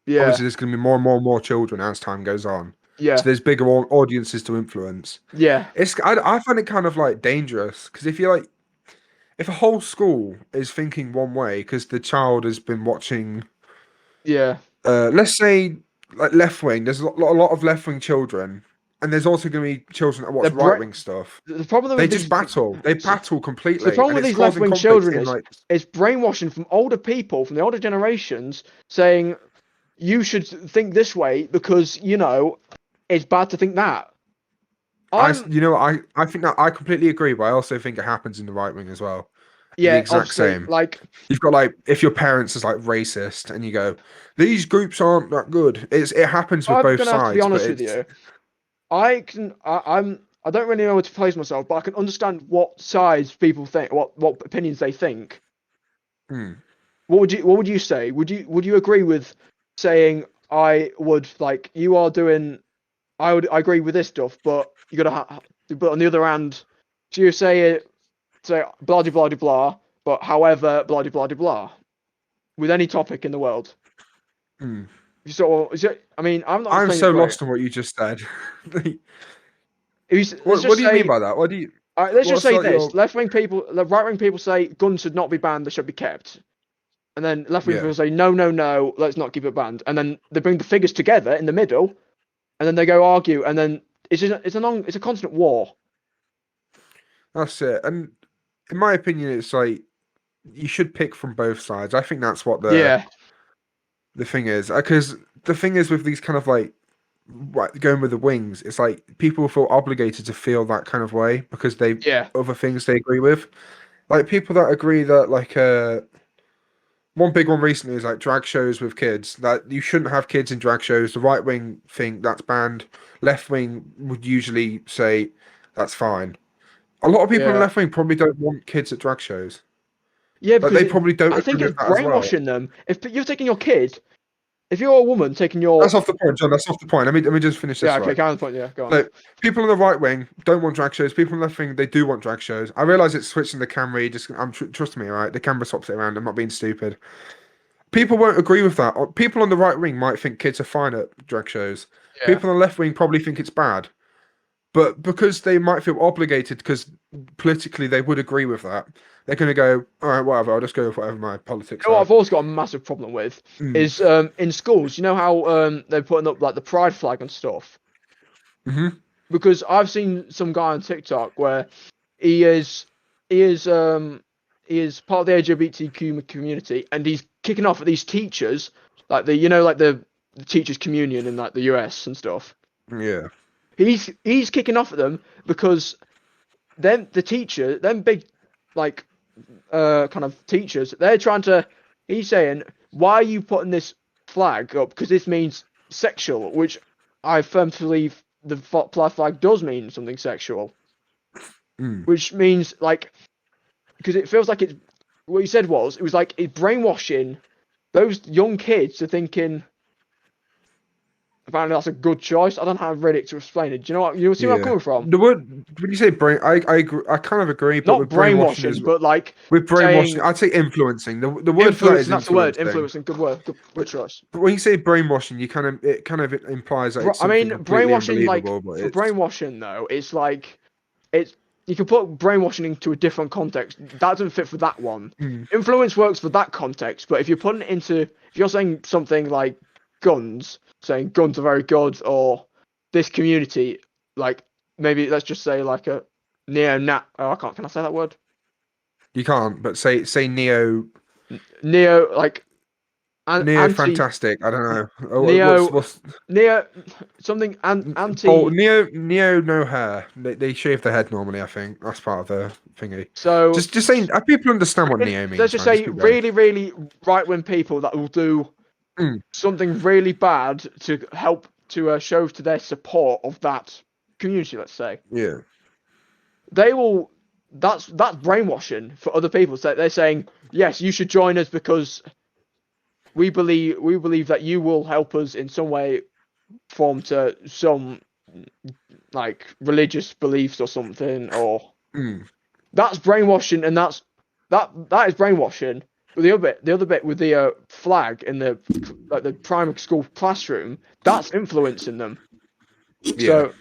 [SPEAKER 2] Yeah.
[SPEAKER 1] Obviously there's going to be more and more children as time goes on.
[SPEAKER 2] Yeah.
[SPEAKER 1] So there's bigger audiences to influence.
[SPEAKER 2] Yeah.
[SPEAKER 1] I find it kind of like dangerous because if a whole school is thinking one way because the child has been watching, let's say like left wing, there's a lot of left wing children, and there's also going to be children that watch right wing stuff.
[SPEAKER 2] The problem
[SPEAKER 1] they just battle. They battle completely.
[SPEAKER 2] The problem with these left wing children is brainwashing from older people, from the older generations, saying you should think this way because it's bad to think that.
[SPEAKER 1] I think that I completely agree, but I also think it happens in the right wing as well.
[SPEAKER 2] Yeah,
[SPEAKER 1] the exact same.
[SPEAKER 2] Like
[SPEAKER 1] you've got like if your parents is like racist, and you go, these groups aren't that good. It happens with both sides.
[SPEAKER 2] I'm gonna have to be honest with you. I don't really know where to place myself, but I can understand what sides people think, what opinions they think. What would you say? Would you agree with saying I agree with this stuff, but you gotta but on the other hand, so you say blah de blah de blah, but however blah de blah de blah, with any topic in the world. So I'm
[SPEAKER 1] so lost on what you just said.
[SPEAKER 2] What
[SPEAKER 1] do you mean by that? What do you?
[SPEAKER 2] Let's just say this: right wing people say guns should not be banned; they should be kept. And then left wing people say no, let's not keep it banned. And then they bring the figures together in the middle, and then they go argue, and then it's a constant war.
[SPEAKER 1] That's it. And in my opinion, it's like you should pick from both sides. I think that's what the thing is. Because the thing is with these kind of like going with the wings, it's like people feel obligated to feel that kind of way because other things they agree with. Like people that agree that like one big one recently is like drag shows with kids, that you shouldn't have kids in drag shows. The right wing think that's banned. Left wing would usually say that's fine. A lot of people in the left wing probably don't want kids at drag shows.
[SPEAKER 2] Yeah, because
[SPEAKER 1] they probably don't.
[SPEAKER 2] I think it's brainwashing them. If you're taking your kid, if you're a woman taking your...
[SPEAKER 1] That's off the point, John. That's off the point. Let me just finish this.
[SPEAKER 2] Yeah, okay, go on the point. Yeah, go on.
[SPEAKER 1] Look, people on the right wing don't want drag shows. People on the left wing, they do want drag shows. I realise it's switching the camera. Trust me, all right? The camera swaps it around. I'm not being stupid. People won't agree with that. People on the right wing might think kids are fine at drag shows. Yeah. People on the left wing probably think it's bad. But because they might feel obligated, because politically they would agree with that, they're going to go, all right, whatever. I'll just go with whatever my politics
[SPEAKER 2] You know what
[SPEAKER 1] are.
[SPEAKER 2] I've also got a massive problem with is in schools. You know how they're putting up like the pride flag and stuff.
[SPEAKER 1] Hmm.
[SPEAKER 2] Because I've seen some guy on TikTok where he is he is he is part of the LGBTQ community, and he's kicking off at these teachers, like the teachers' communion in like the US and stuff.
[SPEAKER 1] Yeah.
[SPEAKER 2] He's kicking off at them because them big like kind of teachers, they're trying to. He's saying, why are you putting this flag up? Because this means sexual, which I firmly believe the pride flag does mean something sexual. Which means like, because it feels like what he said it was like it's brainwashing those young kids to thinking. Apparently, that's a good choice. I don't know how I've read it to explain it. Do you know what? You see where I'm coming from?
[SPEAKER 1] The word when you say brain, I agree, I kind of agree, but
[SPEAKER 2] Not
[SPEAKER 1] with brainwashing,
[SPEAKER 2] but like
[SPEAKER 1] with brainwashing,
[SPEAKER 2] saying
[SPEAKER 1] I'd say influencing. The word for that is
[SPEAKER 2] influencing. That's the word.
[SPEAKER 1] influencing.
[SPEAKER 2] Influencing. Good word. Good choice.
[SPEAKER 1] But when you say brainwashing, it kind of implies that it's something completely
[SPEAKER 2] brainwashing. Like
[SPEAKER 1] unbelievable. But
[SPEAKER 2] for brainwashing though, it's like it's you can put brainwashing into a different context. That doesn't fit for that one. Influence works for that context, but if you're putting it into, if you're saying something like guns, saying guns are very good, or this community, like maybe let's just say like a neo-nat. Oh, I can't. Can I say that word?
[SPEAKER 1] you can't. But say neo
[SPEAKER 2] Like
[SPEAKER 1] neo fantastic. I don't know.
[SPEAKER 2] Neo
[SPEAKER 1] What's
[SPEAKER 2] neo something anti.
[SPEAKER 1] Oh, neo no hair. They shave their head normally. I think that's part of the thingy.
[SPEAKER 2] So
[SPEAKER 1] just saying, people understand what neo means.
[SPEAKER 2] Let's just say really right-wing people that will do something really bad to help to show to their support of that community. Let's say they will. That's brainwashing for other people. So they're saying yes, you should join us because we believe that you will help us in some way, form to some like religious beliefs or something, or that's brainwashing, and that is brainwashing. But the other bit with the flag in the primary school classroom, that's influencing them.
[SPEAKER 1] Yeah.
[SPEAKER 2] So,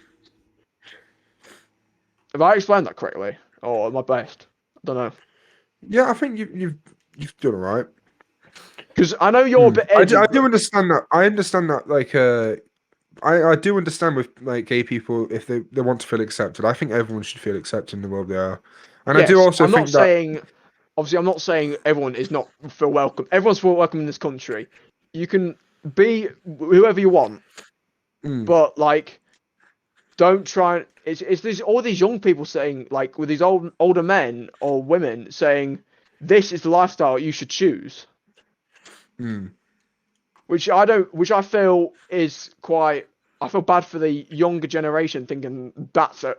[SPEAKER 2] have I explained that correctly, or am I best? I don't know.
[SPEAKER 1] Yeah, I think you've done all right.
[SPEAKER 2] Because I know you're a bit edgy.
[SPEAKER 1] I do understand that. I understand that. Like, I do understand with like gay people if they want to feel accepted. I think everyone should feel accepted in the world they are. And yes, I do also think that.
[SPEAKER 2] Obviously, I'm not saying everyone is not feel welcome. Everyone's feel welcome in this country. You can be whoever you want, but like, don't try. It's these all these young people saying like with these older men or women saying this is the lifestyle you should choose. Which I feel is quite. I feel bad for the younger generation thinking that's a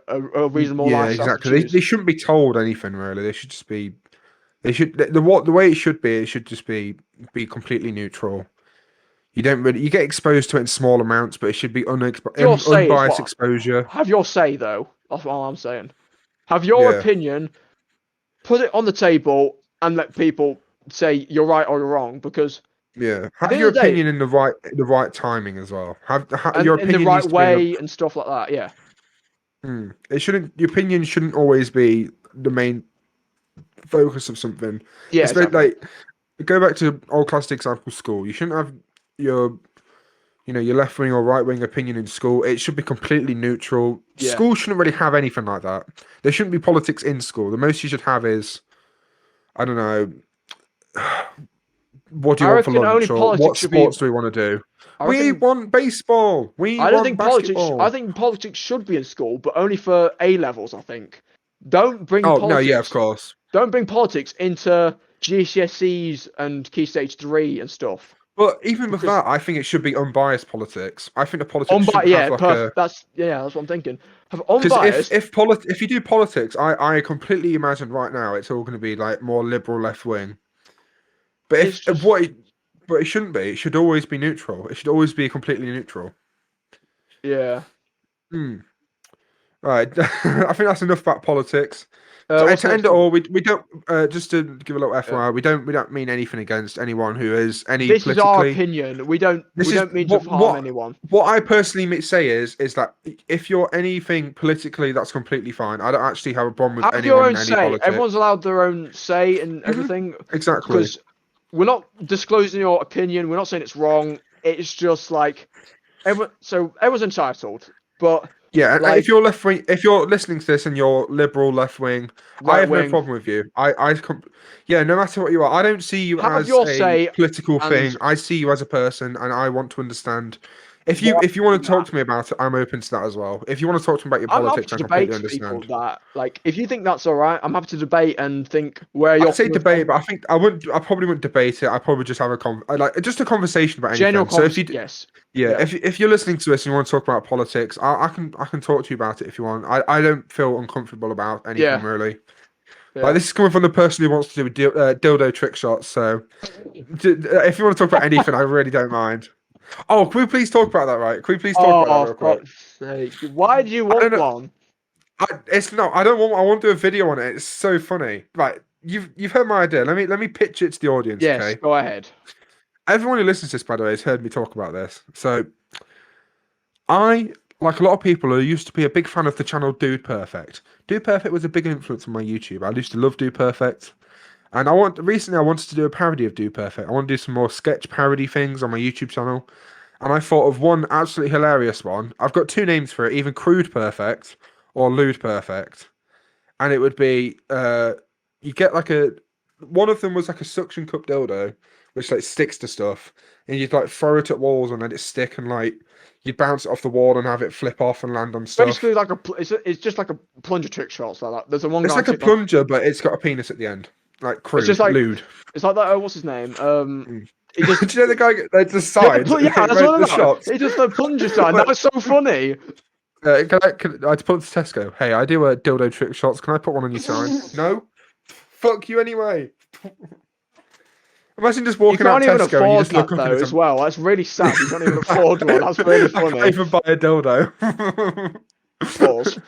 [SPEAKER 2] reasonable lifestyle.
[SPEAKER 1] Yeah, exactly. They shouldn't be told anything really. They should just be. They should the way it should be. It should just be completely neutral. You get exposed to it in small amounts, but it should be unbiased exposure.
[SPEAKER 2] Have your say though. That's what I'm saying. Have your opinion. Put it on the table and let people say you're right or you're wrong because.
[SPEAKER 1] Yeah, have your opinion in the right timing as well. Have your opinion
[SPEAKER 2] in the right way and stuff like that. Yeah.
[SPEAKER 1] It shouldn't. Your opinion shouldn't always be the main focus of something.
[SPEAKER 2] Yeah.
[SPEAKER 1] Exactly. Like go back to old classic example, school. You shouldn't have your left wing or right wing opinion in school. It should be completely neutral. Yeah. School shouldn't really have anything like that. There shouldn't be politics in school. The most you should have is, I don't know. What do you want for lunch? Or what sports do we want to do? We want baseball. I don't think basketball.
[SPEAKER 2] I think politics should be in school, but only for A levels. I think. Don't bring. Oh politics,
[SPEAKER 1] no, yeah, of course.
[SPEAKER 2] Don't bring politics into GCSEs and Key Stage 3 and stuff.
[SPEAKER 1] But even with that, I think it should be unbiased politics. I think the politics should have like
[SPEAKER 2] that's what I'm thinking. Have unbiased.
[SPEAKER 1] Because if you do politics, I completely imagine right now it's all going to be like more liberal left wing. But it shouldn't be. It should always be neutral. It should always be completely neutral.
[SPEAKER 2] Yeah.
[SPEAKER 1] Right. I think that's enough about politics. To
[SPEAKER 2] What's the
[SPEAKER 1] end
[SPEAKER 2] next
[SPEAKER 1] it
[SPEAKER 2] one?
[SPEAKER 1] all, we don't just to give a little FYI, we don't mean anything against anyone who is any
[SPEAKER 2] This is our
[SPEAKER 1] politically.
[SPEAKER 2] opinion. We don't
[SPEAKER 1] This is
[SPEAKER 2] mean to harm anyone.
[SPEAKER 1] what I personally say is that if you're anything politically, that's completely fine. I don't actually have a problem with
[SPEAKER 2] Have your
[SPEAKER 1] anyone
[SPEAKER 2] own
[SPEAKER 1] in any
[SPEAKER 2] say.
[SPEAKER 1] politics.
[SPEAKER 2] Everyone's allowed their own say and everything.
[SPEAKER 1] Exactly.
[SPEAKER 2] Because we're not disclosing your opinion. We're not saying it's wrong. It's just like everyone's entitled. But
[SPEAKER 1] Yeah, and
[SPEAKER 2] like
[SPEAKER 1] if you're left wing, if you're listening to this and you're liberal, left wing, I
[SPEAKER 2] right
[SPEAKER 1] have no
[SPEAKER 2] wing,
[SPEAKER 1] problem with you. Yeah, no matter what you are, I don't see you
[SPEAKER 2] have
[SPEAKER 1] as
[SPEAKER 2] your
[SPEAKER 1] a
[SPEAKER 2] say
[SPEAKER 1] political
[SPEAKER 2] and
[SPEAKER 1] thing. I see you as a person, and I want to understand. If
[SPEAKER 2] why
[SPEAKER 1] you want
[SPEAKER 2] do
[SPEAKER 1] to talk
[SPEAKER 2] that.
[SPEAKER 1] to me about it, I'm open to that as well. If you want to talk to me about your
[SPEAKER 2] I'm happy
[SPEAKER 1] politics,
[SPEAKER 2] to
[SPEAKER 1] I completely
[SPEAKER 2] debate people
[SPEAKER 1] understand.
[SPEAKER 2] that like if you think that's all right, I'm happy to debate and think where you're
[SPEAKER 1] I'd say
[SPEAKER 2] coming
[SPEAKER 1] debate,
[SPEAKER 2] from.
[SPEAKER 1] but I think I wouldn't. I probably wouldn't debate it. I probably just have just a conversation about
[SPEAKER 2] General
[SPEAKER 1] anything. So if
[SPEAKER 2] conversation. Yes.
[SPEAKER 1] yeah,
[SPEAKER 2] Yeah.
[SPEAKER 1] if you're listening to this and you want to talk about politics, I can talk to you about it if you want. I don't feel uncomfortable about anything
[SPEAKER 2] Yeah.
[SPEAKER 1] really. Like
[SPEAKER 2] Yeah.
[SPEAKER 1] this is coming from the person who wants to do dildo trick shots. So if you want to talk about anything, I really don't mind. Oh, can we please talk about that? Right? Can we please talk about
[SPEAKER 2] Oh,
[SPEAKER 1] that real
[SPEAKER 2] for
[SPEAKER 1] quick?
[SPEAKER 2] fuck's sake. Why do you
[SPEAKER 1] I don't
[SPEAKER 2] want
[SPEAKER 1] know.
[SPEAKER 2] one?
[SPEAKER 1] It's not. I don't want. I want to do a video on it. It's so funny. Right? You've heard my idea. Let me pitch it to the audience.
[SPEAKER 2] Yes,
[SPEAKER 1] Okay.
[SPEAKER 2] go ahead.
[SPEAKER 1] Everyone who listens to this, by the way, has heard me talk about this. So I, like a lot of people, who used to be a big fan of the channel Dude Perfect. Dude Perfect was a big influence on my YouTube. I used to love Dude Perfect. And recently I wanted to do a parody of Dude Perfect. I want to do some more sketch parody things on my YouTube channel. And I thought of one absolutely hilarious one. I've got two names for it, either Crude Perfect or Lewd Perfect. And it would be you get like one of them was like a suction cup dildo, which like sticks to stuff, and you'd like throw it at walls and let it stick, and like you'd bounce it off the wall and have it flip off and land on stuff.
[SPEAKER 2] Basically, like it's just like a plunger trick shots like that. There's a one
[SPEAKER 1] It's
[SPEAKER 2] guy
[SPEAKER 1] like a
[SPEAKER 2] sitting on.
[SPEAKER 1] plunger, but it's got a penis at the end. Like
[SPEAKER 2] It's just
[SPEAKER 1] crude,
[SPEAKER 2] like
[SPEAKER 1] lewd.
[SPEAKER 2] it's like that. What's his name? He
[SPEAKER 1] Do
[SPEAKER 2] just
[SPEAKER 1] you know the guy at the
[SPEAKER 2] yeah,
[SPEAKER 1] side?
[SPEAKER 2] yeah, that's
[SPEAKER 1] Right,
[SPEAKER 2] what I'm
[SPEAKER 1] the
[SPEAKER 2] about.
[SPEAKER 1] shots.
[SPEAKER 2] He just the plunger sign.
[SPEAKER 1] But,
[SPEAKER 2] That was so funny.
[SPEAKER 1] can I put it to Tesco? Hey, I do dildo trick shots. Can I put one on your sign? No. Fuck you anyway. Imagine just
[SPEAKER 2] You
[SPEAKER 1] walking out
[SPEAKER 2] can't even
[SPEAKER 1] Tesco and you
[SPEAKER 2] afford
[SPEAKER 1] just look
[SPEAKER 2] that
[SPEAKER 1] up and
[SPEAKER 2] though,
[SPEAKER 1] it's
[SPEAKER 2] as well. That's really sad. You can't even afford one. That's really
[SPEAKER 1] I can't
[SPEAKER 2] funny.
[SPEAKER 1] even buy a dildo.
[SPEAKER 2] Pause.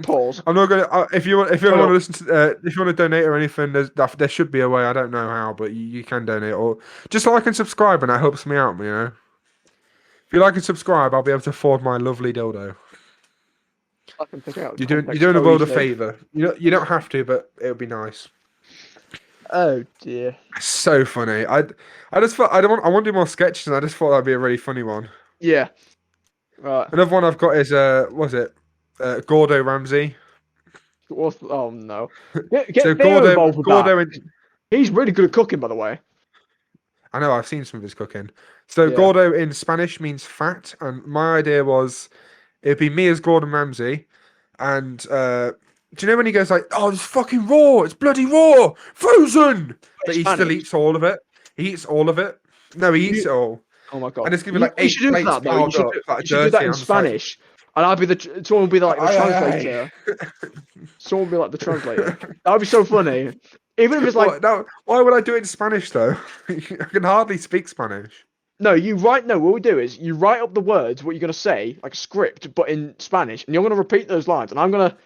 [SPEAKER 2] Pause.
[SPEAKER 1] I'm not gonna. If you want
[SPEAKER 2] No,
[SPEAKER 1] to
[SPEAKER 2] no.
[SPEAKER 1] listen to, if you want to donate or anything, there should be a way. I don't know how, but you can donate or just like and subscribe, and that helps me out. You know, if you like and subscribe, I'll be able to afford my lovely dildo.
[SPEAKER 2] I can pick out
[SPEAKER 1] You're
[SPEAKER 2] context
[SPEAKER 1] doing the
[SPEAKER 2] so
[SPEAKER 1] world a
[SPEAKER 2] easily.
[SPEAKER 1] favor. You don't have to, but it would be nice.
[SPEAKER 2] Oh dear.
[SPEAKER 1] So funny. I just thought I want to do more sketches, and I just thought that'd be a really funny one.
[SPEAKER 2] Yeah. Right.
[SPEAKER 1] Another one I've got is was it Gordo Ramsay?
[SPEAKER 2] Oh no.
[SPEAKER 1] So
[SPEAKER 2] Get Theo involved with that.
[SPEAKER 1] Gordo and
[SPEAKER 2] He's really good at cooking, by the way.
[SPEAKER 1] I know I've seen some of his cooking. So
[SPEAKER 2] Yeah.
[SPEAKER 1] Gordo in Spanish means fat, and my idea was it'd be me as Gordon Ramsay, and do you know when he goes like, "Oh, it's fucking raw! It's bloody raw, frozen!" But he still
[SPEAKER 2] Spanish.
[SPEAKER 1] eats all of it. He eats all of it. No, he eats it all.
[SPEAKER 2] Oh my god.
[SPEAKER 1] And it's gonna be like
[SPEAKER 2] You
[SPEAKER 1] 8
[SPEAKER 2] should do
[SPEAKER 1] plates
[SPEAKER 2] that though. You
[SPEAKER 1] piled
[SPEAKER 2] should
[SPEAKER 1] up, like
[SPEAKER 2] you should do that
[SPEAKER 1] dirty
[SPEAKER 2] in
[SPEAKER 1] and it's like,
[SPEAKER 2] Spanish. And I'd be someone would be like the
[SPEAKER 1] Aye, aye,
[SPEAKER 2] translator. Someone would be like the translator. That would be so funny. Even if it's like
[SPEAKER 1] no, why would I do it in Spanish though? I can hardly speak Spanish.
[SPEAKER 2] no, what we do is you write up the words, what you're gonna say, like a script, but in Spanish, and you're gonna repeat those lines, and you're gonna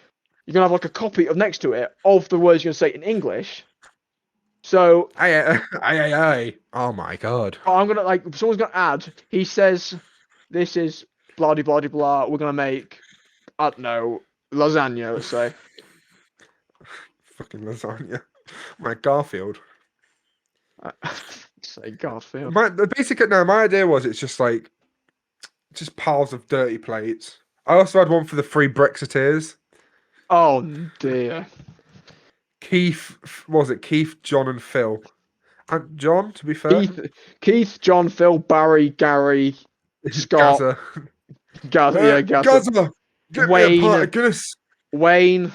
[SPEAKER 2] have like a copy of next to it of the words you're gonna say in English. So
[SPEAKER 1] Aye, aye, aye, aye. Oh my god.
[SPEAKER 2] I'm gonna like someone's gonna add. He says, "This is blah de blah de blah. We're gonna make I don't know lasagna." Let's say.
[SPEAKER 1] Fucking lasagna. My Garfield.
[SPEAKER 2] Say Garfield.
[SPEAKER 1] My idea was it's just like just piles of dirty plates. I also had one for the free Brexiteers.
[SPEAKER 2] Oh dear.
[SPEAKER 1] Keith, John, and Phil. And John, to be fair.
[SPEAKER 2] Keith, John, Phil, Barry, Gary, Scott,
[SPEAKER 1] Gaza.
[SPEAKER 2] Gaza,
[SPEAKER 1] Gaza. Get me a pint of Guinness.
[SPEAKER 2] Wayne.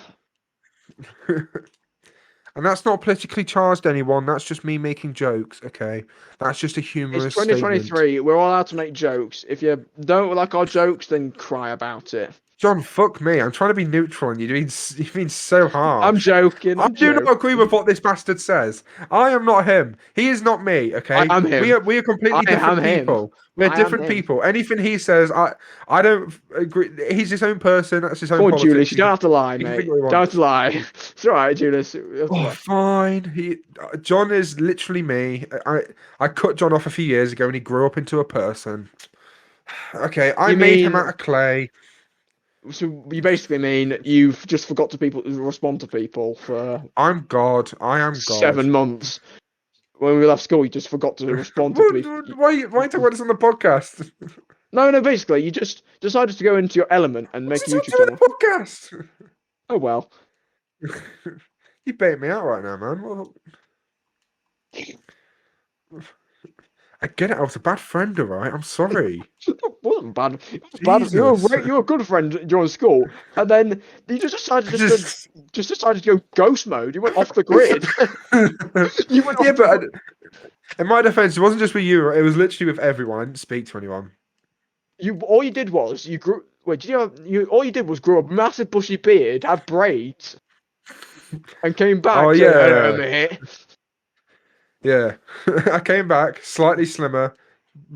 [SPEAKER 1] And that's not politically charged anyone. That's just me making jokes. Okay, that's just a humorous.
[SPEAKER 2] It's 2023.
[SPEAKER 1] Statement.
[SPEAKER 2] We're all allowed to make jokes. If you don't like our jokes, then cry about it.
[SPEAKER 1] John, fuck me. I'm trying to be neutral and you're being so harsh.
[SPEAKER 2] I'm joking.
[SPEAKER 1] I do not agree with what this bastard says. I am not him. He is not me, okay?
[SPEAKER 2] I am him.
[SPEAKER 1] We are completely
[SPEAKER 2] I
[SPEAKER 1] different
[SPEAKER 2] am him.
[SPEAKER 1] people. We're
[SPEAKER 2] I am
[SPEAKER 1] different
[SPEAKER 2] him.
[SPEAKER 1] people. Anything he says, I don't agree. He's his own person. That's his own
[SPEAKER 2] Come on,
[SPEAKER 1] politics.
[SPEAKER 2] Julius, you don't have to lie,
[SPEAKER 1] he can
[SPEAKER 2] mate.
[SPEAKER 1] think what he
[SPEAKER 2] Don't have
[SPEAKER 1] wants.
[SPEAKER 2] to lie. It's all right, Julius. You have to
[SPEAKER 1] Oh,
[SPEAKER 2] lie.
[SPEAKER 1] fine. John is literally me. I cut John off a few years ago and he grew up into a person. Okay, I
[SPEAKER 2] You
[SPEAKER 1] made him
[SPEAKER 2] mean-
[SPEAKER 1] out of clay.
[SPEAKER 2] So you basically mean you've just forgot to respond to people for
[SPEAKER 1] I'm God. I am God.
[SPEAKER 2] 7 months. When we left school, you just forgot to respond to people.
[SPEAKER 1] Why are you talking about this on the podcast?
[SPEAKER 2] No, basically, you just decided to go into your element and make a
[SPEAKER 1] What's
[SPEAKER 2] YouTube channel.
[SPEAKER 1] podcast?
[SPEAKER 2] Oh, well.
[SPEAKER 1] You bait me out right now, man. Well, I get it. I was a bad friend, all right? I'm sorry.
[SPEAKER 2] It wasn't bad. It was bad. You were a good friend during school, and then you just decided just decided to go ghost mode. You went off the grid. You went off
[SPEAKER 1] but in my defense, it wasn't just with you. It was literally with everyone. I didn't speak to anyone.
[SPEAKER 2] All you did was you grew. Wait, did you? All you did was grow a massive bushy beard, have braids, and came back.
[SPEAKER 1] Oh,
[SPEAKER 2] saying,
[SPEAKER 1] yeah.
[SPEAKER 2] "Wait a minute."
[SPEAKER 1] Yeah, I came back slightly slimmer,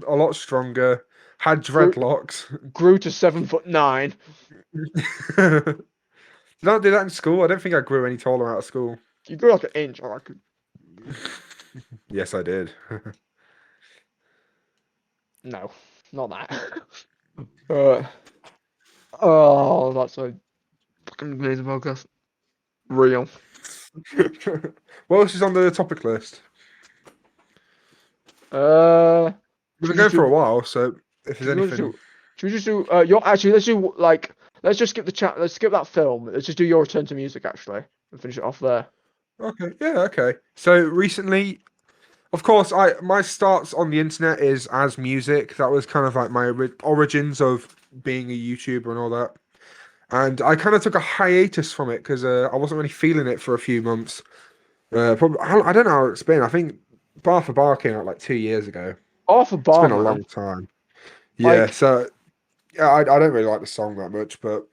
[SPEAKER 1] a lot stronger, had dreadlocks.
[SPEAKER 2] Grew to 7'9".
[SPEAKER 1] Did I not do that in school? I don't think I grew any taller out of school.
[SPEAKER 2] You grew like an inch, I reckon.
[SPEAKER 1] Yes, I did.
[SPEAKER 2] No, not that. Oh, that's a fucking amazing podcast. Real.
[SPEAKER 1] What else is on the topic list?
[SPEAKER 2] We've
[SPEAKER 1] We've been going for a while, so if there's anything,
[SPEAKER 2] should we just do? Let's do let's just skip the chat. Let's skip that film. Let's just do your return to music actually, and finish it off there.
[SPEAKER 1] okay, yeah, okay. So recently, of course, my starts on the internet is as music. That was kind of like my origins of being a YouTuber and all that. And I kind of took a hiatus from it because I wasn't really feeling it for a few months. Probably, I don't know how it's been. I think Bar for Bar came out like 2 years ago.
[SPEAKER 2] Bar,
[SPEAKER 1] it's been a long time. Yeah, so yeah, I don't really like the song that much, but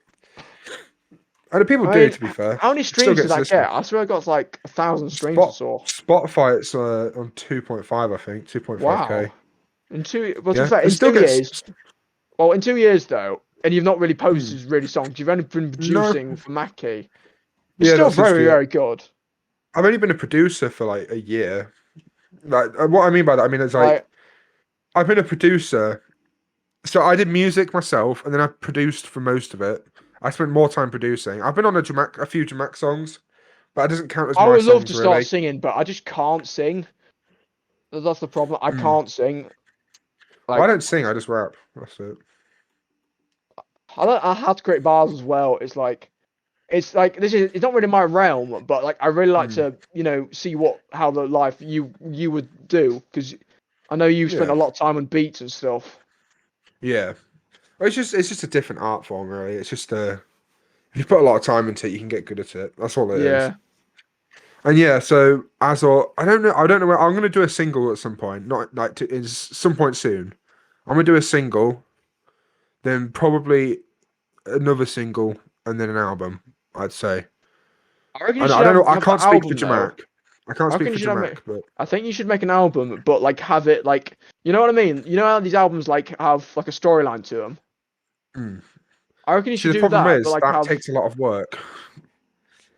[SPEAKER 1] and people do, to be fair.
[SPEAKER 2] How many streams did that get? I swear I got like 1,000 streams or so.
[SPEAKER 1] Spotify, it's on 2.5, I think, 2.5k.
[SPEAKER 2] Wow. In 2 years. Well, in 2 years though, and you've not really posted really songs. You've only been producing for Mackie. It's still very, very good.
[SPEAKER 1] I've only been a producer for like a year. Like, what I mean by that, I mean it's like I've been a producer. So I did music myself, and then I produced for most of it. I spent more time producing. I've been on a few Jamak songs, but it doesn't count as my songs.
[SPEAKER 2] I would love to start singing, but I just can't sing. That's the problem. I can't sing.
[SPEAKER 1] Like, I don't sing. I just rap. That's it.
[SPEAKER 2] I have to create bars as well. It's like it's not really my realm, but like I really like to see how the life you would do, because I know you spent a lot of time on beats and stuff.
[SPEAKER 1] Yeah, well, it's just a different art form, really. It's just if you put a lot of time into it, you can get good at it. That's all it is. And yeah, so I don't know where I'm gonna do a single at some point. Not like some point soon. I'm gonna do a single, then probably another single, and then an album. I'd say.
[SPEAKER 2] I don't
[SPEAKER 1] know. I can't speak for Jamak. I can't speak for Jamak, but
[SPEAKER 2] I think you should make an album, but like have it like, you know what I mean? You know how these albums like have like a storyline to them. I reckon you should do that.
[SPEAKER 1] The problem is
[SPEAKER 2] but, like,
[SPEAKER 1] that takes a lot of work.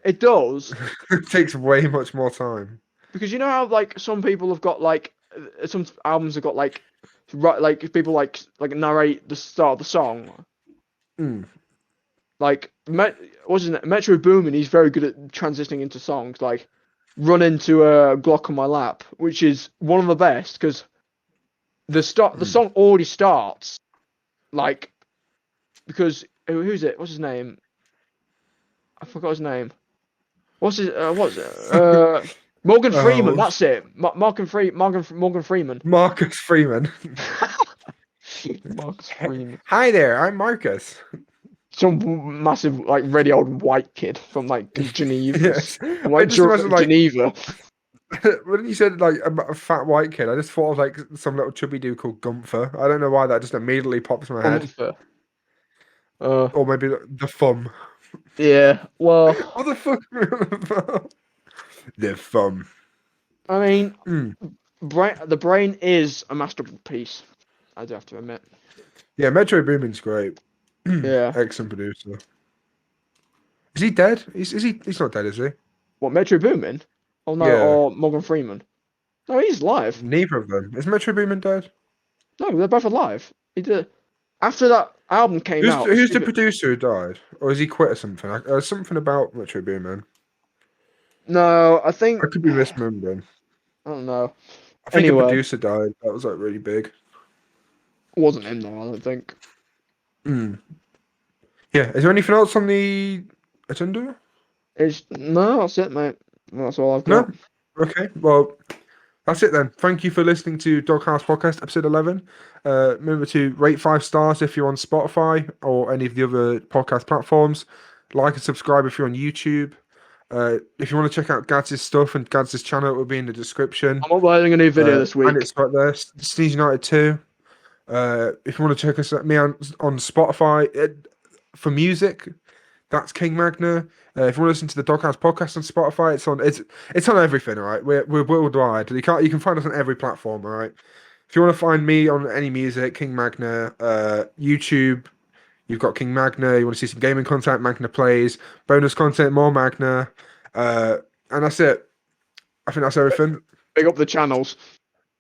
[SPEAKER 2] It does.
[SPEAKER 1] It takes way much more time.
[SPEAKER 2] Because you know how like some people have got like some albums have got like people like narrate the start of the song. Like what's his name? Metro Boomin, he's very good at transitioning into songs. Like Run Into a Glock on My Lap, which is one of the best because the song already starts like because who's it? What's his name? I forgot his name. What's it? Morgan Freeman. That's it. Morgan Freeman.
[SPEAKER 1] Marcus Freeman.
[SPEAKER 2] Marcus Freeman.
[SPEAKER 1] Hi there, I'm Marcus.
[SPEAKER 2] Some massive, like, really old white kid from, like, Geneva.
[SPEAKER 1] Yes.
[SPEAKER 2] Geneva.
[SPEAKER 1] When you said, like, a fat white kid, I just thought of, like, some little chubby dude called Gunther. I don't know why that just immediately pops in my head.
[SPEAKER 2] Gunther. Uh,
[SPEAKER 1] Or maybe the thumb.
[SPEAKER 2] yeah. Well,
[SPEAKER 1] What the fuck? The thumb.
[SPEAKER 2] I mean,
[SPEAKER 1] Mm.
[SPEAKER 2] the brain is a masterpiece. I do have to admit.
[SPEAKER 1] Yeah, Metro Boomin's great.
[SPEAKER 2] Yeah.
[SPEAKER 1] Excellent producer. Is he dead? He's not dead, is he?
[SPEAKER 2] What, Metro Boomin? Oh no,
[SPEAKER 1] Yeah.
[SPEAKER 2] or Morgan Freeman? No, he's alive.
[SPEAKER 1] Neither of them. Is Metro Boomin dead?
[SPEAKER 2] No, they're both alive. He did. After that album came out,
[SPEAKER 1] Who's the producer who died? Or has he quit or something? Something about Metro Boomin.
[SPEAKER 2] No, I
[SPEAKER 1] I
[SPEAKER 2] think
[SPEAKER 1] could be misremembering.
[SPEAKER 2] I don't know.
[SPEAKER 1] I think a
[SPEAKER 2] Anyway,
[SPEAKER 1] producer died. That was like really big.
[SPEAKER 2] it wasn't him though. I don't think.
[SPEAKER 1] Mm. Yeah. Is there anything else on the agenda?
[SPEAKER 2] It's no, that's it, mate. That's all I've
[SPEAKER 1] No?
[SPEAKER 2] got.
[SPEAKER 1] Okay. Well, that's it then. Thank you for listening to Doghouse Podcast, episode 11. Remember to rate 5 stars if you're on Spotify or any of the other podcast platforms. Like and subscribe if you're on YouTube. If you want to check out Gads's stuff and Gads's channel, it will be in the description.
[SPEAKER 2] I'm uploading a new video this
[SPEAKER 1] And
[SPEAKER 2] week.
[SPEAKER 1] it's right there. Sneeze United 2. If you want to check me out on Spotify for music, that's KingMagna. If you want to listen to the Doghouse podcast on Spotify, it's on everything. All right, we're worldwide. You can find us on every platform. All right. If you want to find me on any music, KingMagna, YouTube, you've got KingMagna. You want to see some gaming content, Magna Plays, bonus content, More Magna, and that's it. I think that's everything.
[SPEAKER 2] Big up the channels.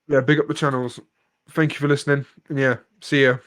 [SPEAKER 1] Yeah, big up the channels. Thank you for listening. And yeah, see ya.